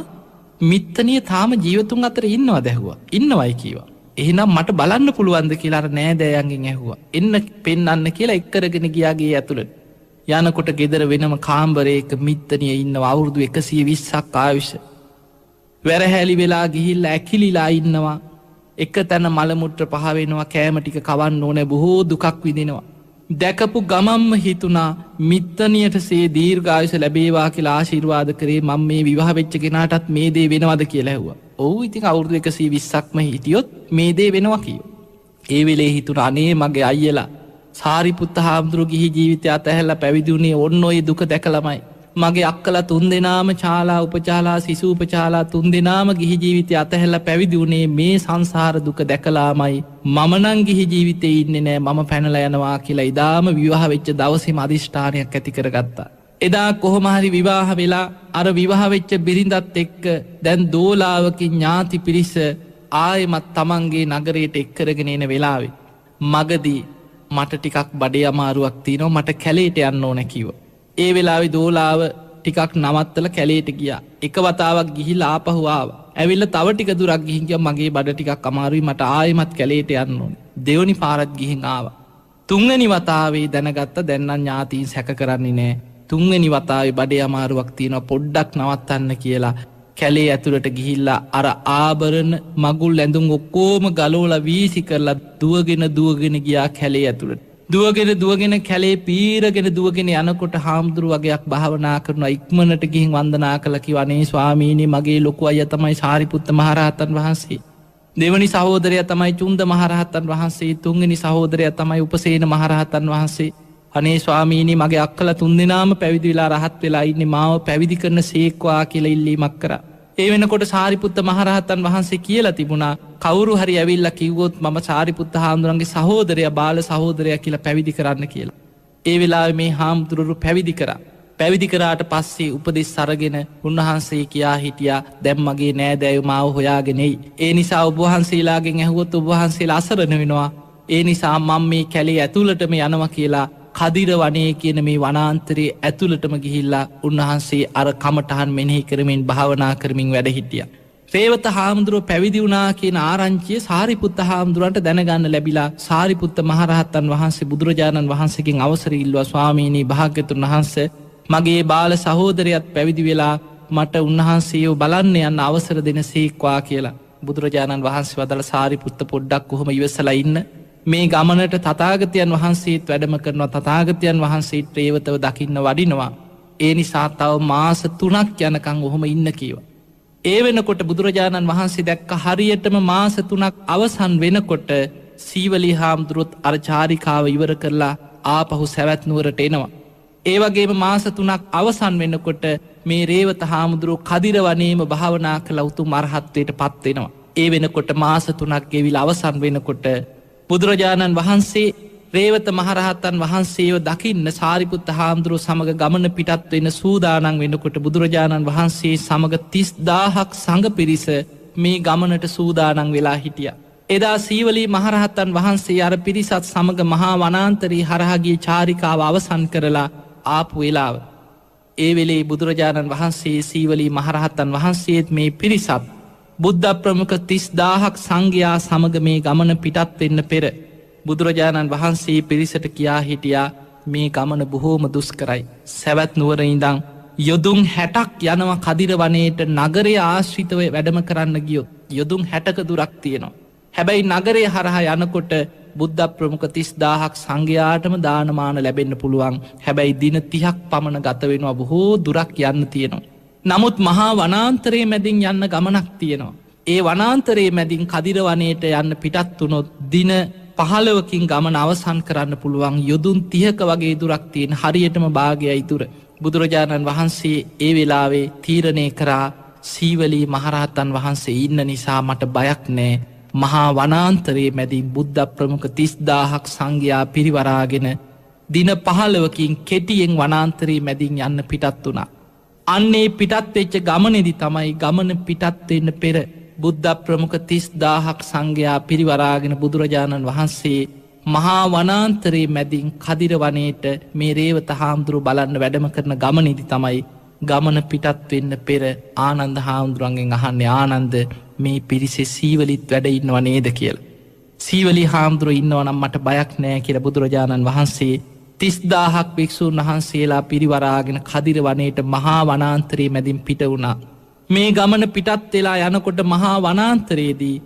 මිත්තනිය තාම ජීවතුන් අතර ඉන්නවද ඇහුවා. ඉන්නවයි කීවා. එහෙනම් මට බලන්න පුළුවන්ද කියලා අර නෑදෑයන්ගෙන් ඇහුවා. එන්න පෙන්නන්න කියලා එක්කරගෙන ගියාගේ ඇතුළට. යනකොට ගෙදර වෙනම කාමරයක මිත්තනිය ඉන්නවා. අවුරුදු 120ක් ආයුෂ. වැරහැලි වෙලා ගිහිල්ලා ඇකිලිලා ඉන්නවා. එක තැන මල මුත්‍ර පහ වෙනවා. කෑම ටික කවන්න ඕනේ. බොහෝ දුකක් විඳිනවා. දැකපු ගමම්ම හිතුනා මිත්තනියට සේ දීර්ඝායුෂ ලැබේවා කියලා ආශිර්වාද කරේ. මම මේ විවාහ වෙච්ච කෙනාටත් මේ දේ වෙනවද කියලා ඇහුවා. ඔව් ඉතින් අවුරුදු 120ක්ම හිටියොත් මේ දේ වෙනවා කියෝ. ඒ වෙලේ හිතුණා අනේ මගේ අයියලා සාරිපුත්ත හාමුදුරු ගිහි ජීවිතය අතහැරලා පැවිදි වුණේ ඔන්න ඔය දුක දැකලාමයි. මගේ අක්කලා 3 දෙනාම චාලා, උපචාලා, සිසු උපචාලා 3 දෙනාම ගිහි ජීවිතය අතහැරලා පැවිදි වුණේ මේ සංසාර දුක දැකලාමයි. මම නම් ගිහි ජීවිතේ ඉන්නේ නෑ. මම පැනලා යනවා කියලා ඉදාම විවාහ වෙච්ච දවසේම අදිෂ්ඨානයක් ඇති කරගත්තා. එදා කොහොම හරි විවාහ වෙලා අර විවාහ වෙච්ච බිරිඳත් එක්ක දැන් දෝලාවකින් ඥාති පිරිස ආයෙමත් තමන්ගේ නගරයට එක්කරගෙන එන වෙලාවේ මගදී මට ටිකක් බඩේ අමාරුවක් තියෙනවා. මට කැලේට යන්න ඕන කිව්වා. ඒ වෙලාවේ දෝලාව ටිකක් නවත්තලා කැලේට ගියා. එක වතාවක් ගිහිල්ලා ආපහු ආවා. ඇවිල්ලා තව ටික දුරක් ගිහින් ගියා මගේ බඩ ටිකක් අමාරුයි. මට ආයෙමත් කැලේට යන්න ඕනේ. දෙවනි පාරත් ගිහින් ආවා. තුන්වෙනි වතාවේ දැනගත්ත දැන් නම් ඥාතීන් සැක කරන්නේ නෑ. තුන්වෙනි වතාවේ බඩේ අමාරුවක් තියෙනවා. පොඩ්ඩක් නවත්තන්න කියලා කැලේ ඇතුළට ගිහිල්ලා අර ආභරණ මගුල් ඇඳුම් ඔක්කොම ගලවලා වීසි කරලා දුවගෙන ගියා කැලේ ඇතුළට. දුවගෙන කැලේ පීරගෙන දුවගෙන යනකොට හාමුදුරු වගේක් භාවනා කරනවා. ඉක්මනට ගිහින් වන්දනා කළා කිව්වා අනේ ස්වාමීනි මගේ ලොකු අයියා තමයි සාරිපුත්ත මහරහතන් වහන්සේ. දෙවනි සහෝදරයා තමයි චුන්ද මහරහතන් වහන්සේ. තුන්වෙනි සහෝදරයා තමයි උපසේන මහරහතන් වහන්සේ. අනේ ස්වාමීනි මගේ අක්කලා 3 දෙනාම පැවිදි වෙලා රහත් වෙලා ඉන්නේ. මාව පැවිදි කරන සේක්වා කියලා ඉල්ලීමක් කරා. ඒ වෙනකොට සාරිපුත්ත මහරහතන් වහන්සේ කියලා තිබුණා කවුරු හරි ඇවිල්ලා කිව්වොත් මම සාරිපුත්ත හාමුදුරන්ගේ සහෝදරයා බාල සහෝදරයා කියලා පැවිදි කරන්න කියලා. ඒ වෙලාවේ මේ හාමුදුරුවෝ පැවිදි කරා. පැවිදි කරාට පස්සේ උපදෙස් අරගෙන උන්වහන්සේ කියා හිටියා දැන් මගේ නෑදෑයෝ මාව හොයාගෙන එයි. ඒ නිසා ඔබ වහන්සේලාගෙන් ඇහුවොත් ඔබ වහන්සේලා අසරණ වෙනවා. ඒ නිසා මම මේ කැලේ ඇතුළටම යනවා කියලා කදිර වනේ කියන මේ වනාන්තරයේ ඇතුළටම ගිහිල්ලා උන්වහන්සේ අර කමටහන් මෙනෙහි කරමින් භාවනා කරමින් වැඩ හිටියා. රේවත හාමුදුරුව පැවිදි වුණා කියන ආරංචිය සාරිපුත්ත හාමුදුරුවන්ට දැනගන්න ලැබිලා සාරිපුත්ත මහරහතන් වහන්සේ බුදුරජාණන් වහන්සේගෙන් අවසර ඉල්ලුවා ස්වාමීනී භාග්‍යතුන් වහන්සේ මගේ බාල සහෝදරයත් පැවිදි වෙලා මට උන්වහන්සේව බලන්න යන්න අවසර දෙන සේක්වා කියලා. බුදුරජාණන් වහන්සේ වදල සාරිපුත්ත පොඩ්ඩක් කොහොම ඉවසලා ඉන්න මේ ගමනට තථාගතයන් වහන්සේත් වැඩම කරනවා තථාගතයන් වහන්සේත් රේවතව දකින්න වඩිනවා ඒ නිසා තව මාස 3ක් යනකම් ඔහොම ඉන්න කීවා. ඒ වෙනකොට බුදුරජාණන් වහන්සේ දැක්ක හරියටම මාස 3ක් අවසන් වෙනකොට සීවලී හාමුදුරුවොත් අර චාරිකාව ඉවර කරලා ආපහු සැවැත් නුවරට එනවා. ඒ වගේම මාස 3ක් අවසන් වෙනකොට මේ රේවත හාමුදුරුවෝ කදිර වනේම භාවනා කළ උතුම් අරහත්වයට පත් වෙනවා. ඒ වෙනකොට මාස 3ක් ගෙවිලා අවසන් වෙනකොට බුදුරජාණන් වහන්සේ රේවත මහරහතන් වහන්සේව දකින්න සාරිපුත්ත හාමුදුරුව සමග ගමන පිටත් වෙන සූදානම් වෙනකොට බුදුරජාණන් වහන්සේ සමග 30000ක් සංඝ පිරිස මේ ගමනට සූදානම් වෙලා හිටියා. එදා සීවලී මහරහතන් වහන්සේ අර පිරිසත් සමග මහා වනාන්තරී හරහා ගිය චාරිකාව අවසන් කරලා ආපු වෙලාව. ඒ වෙලේ බුදුරජාණන් වහන්සේ සීවලී මහරහතන් වහන්සේත් මේ පිරිසත් බුද්ධ ප්‍රමුඛ 30000ක් සංඝයා සමග මේ ගමන පිටත් වෙන්න පෙර බුදුරජාණන් වහන්සේ පිරිසට කියා හිටියා මේ ගමන බොහෝම දුෂ්කරයි. සැවැත් නුවර ඉඳන් යොදුන් 60ක් යනවා කදිර වනයේට නගරය ආශ්‍රිතව වැඩම කරන්න ගියොත් යොදුන් 60ක දුරක් තියෙනවා. හැබැයි නගරය හරහා යනකොට බුද්ධ ප්‍රමුඛ 30000ක් සංඝයාටම දානමාන ලැබෙන්න පුළුවන්. හැබැයි දින 30ක් පමණ ගත වෙනවා බොහෝ දුරක් යන්න තියෙනවා. නමුත් මහා වනාන්තරයේ මැදින් යන්න ගමනක් තියෙනවා. ඒ වනාන්තරයේ මැදින් කදිර වනයේට යන්න පිටත් වුණොත් දින 15කින් ගමන අවසන් කරන්න පුළුවන්. යොදුන් 30ක වගේ දුරක් තියෙන හරියටම භාගයයි දුර. බුදුරජාණන් වහන්සේ ඒ වෙලාවේ තීරණය කරා සීවලී මහරහතන් වහන්සේ ඉන්න නිසා මට බයක් නෑ. මහා වනාන්තරයේ මැදින් බුද්ධ ප්‍රමුඛ 30000ක් සංඝයා පිරිවරාගෙන දින 15කින් කෙටියෙන් වනාන්තරයේ මැදින් යන්න පිටත් වුණා. අන්නේ පිටත් වෙච්ච ගමනේදී තමයි ගමන පිටත් වෙන්න පෙර බුද්ධ ප්‍රමුඛ 30000ක් සංඝයා පිරිවරාගෙන බුදුරජාණන් වහන්සේ මහා වනාන්තරයේ මැදින් කදිර වනයේට මේ රේවත හාමුදුරුව බලන්න වැඩම කරන ගමනේදී තමයි ගමන පිටත් වෙන්න පෙර ආනන්ද හාමුදුරන්ගෙන් අහන්නේ ආනන්ද මේ පිරිසේ සීවලිත් වැඩ ඉන්නව නේද කියලා. සීවලී හාමුදුරුව ඉන්නවා නම් මට බයක් නෑ කියලා බුදුරජාණන් වහන්සේ 30000ක් භික්ෂූන් වහන්සේලා පිරිවරාගෙන කදිර වනයේට මහා වනාන්තරයේ මැදින් පිට වුණා. මේ ගමන පිටත් වෙලා යනකොට මහා වනාන්තරයේදී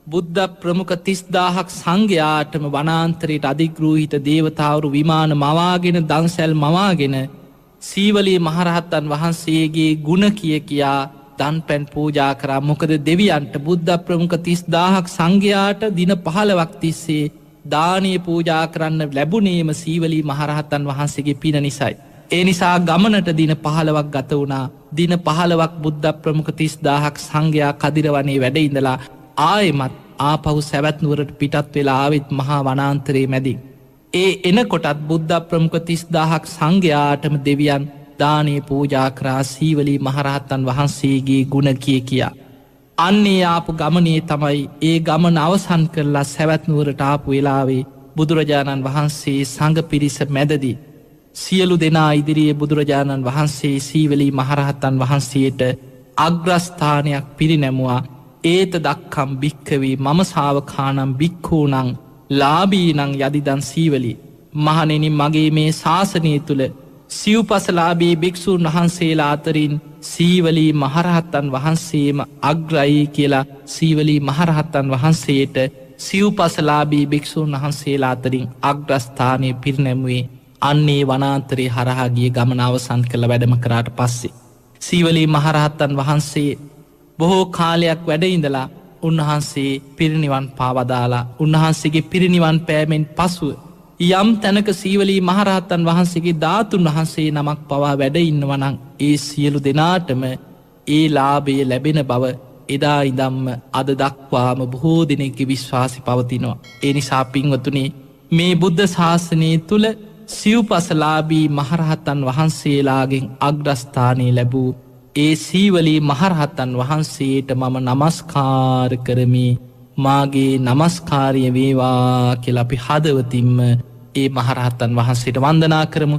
බුද්ධ ප්‍රමුඛ 30000ක් සංඝයාටම වනාන්තරයට අධිග්‍රහිත දේවතාවරු විමාන මවාගෙන දන්සැල් මවාගෙන සීවලී මහරහතන් වහන්සේගේ ගුණ කියා දන් පැන් පූජා කරා. මොකද දෙවියන්ට බුද්ධ ප්‍රමුඛ 30000ක් සංඝයාට දින 15ක් තිස්සේ දානීය පූජා කරන්න ලැබුණේම සීවලී මහරහතන් වහන්සේගේ පින නිසායි. ඒ නිසා ගමනට දින 15ක් ගත වුණා. දින 15ක් බුද්ධ ප්‍රමුඛ 30000ක් සංඝයා කදිර වනයේ වැඩ ඉඳලා ආයෙමත් ආපහු සැවැත් නුවරට පිටත් වෙලා ආවෙත් මහා වනාන්තරයේ මැදින්. ඒ එනකොටත් බුද්ධ ප්‍රමුඛ 30000ක් සංඝයාටම දෙවියන් දානීය පූජා කරා සීවලී මහරහතන් වහන්සේගේ ගුණ කියා. අන්නේ ආපු ගමනේ තමයි ඒ ගමන අවසන් කරලා සැවැත් නුවරට ආපු වෙලාවේ බුදුරජාණන් වහන්සේ සංඝ පිරිස මැදදී සියලු දෙනා ඉදිරියේ බුදුරජාණන් වහන්සේ සීවලී මහරහතන් වහන්සේට අග්‍රස්ථානයක් පිරිනැමුවා. ඒත දක්කම් භික්ඛවේ මම ශාවකානම් භික්ඛූනම් ලාභීනම් යදිදන් සීවලී. මහණෙනි මගේ මේ ශාසනය තුල සිව්පසලාභී භික්ෂූන් වහන්සේලා අතරින් සීවලී මහරහතන් වහන්සේම අග්‍රයි කියලා සීවලී මහරහතන් වහන්සේට සිව්පසලාභී භික්ෂූන් වහන්සේලා අතරින් අග්‍රස්ථානය පිරිනැමුවේ අන්නේ වනාන්තරේ හරහා ගිය ගමන අවසන් කළ වැඩම කරාට පස්සේ. සීවලී මහරහතන් වහන්සේ බොහෝ කාලයක් වැඩ ඉඳලා උන්වහන්සේ පිරිනිවන් පාවදාලා උන්වහන්සේගේ පිරිනිවන් පෑමෙන් පසුව යම් තැනක සීවලී මහරහතන් වහන්සේගේ ධාතුන් වහන්සේ නමක් පවා වැඩ ඉන්නවනං ඒ සියලු දෙනාටම ඒ ලාභය ලැබෙන බව එදා ඉදම්ම අද දක්වාම බොහෝ දෙනෙක්ගේ විශ්වාසි පවතිනවා. ඒ නිසා පින්වතුනි මේ බුද්ධ ශාසනය තුල සිව්පසලාභී මහරහතන් වහන්සේලාගෙන් අග්‍රස්ථානය ලැබූ ඒ සීවලී මහරහතන් වහන්සේට මම නමස්කාර කරමි. මාගේ නමස්කාරය වේවා කියලා අපි හදවතින්ම ඒ මහරහත්තන් වහන්සේට වන්දනා කරමු.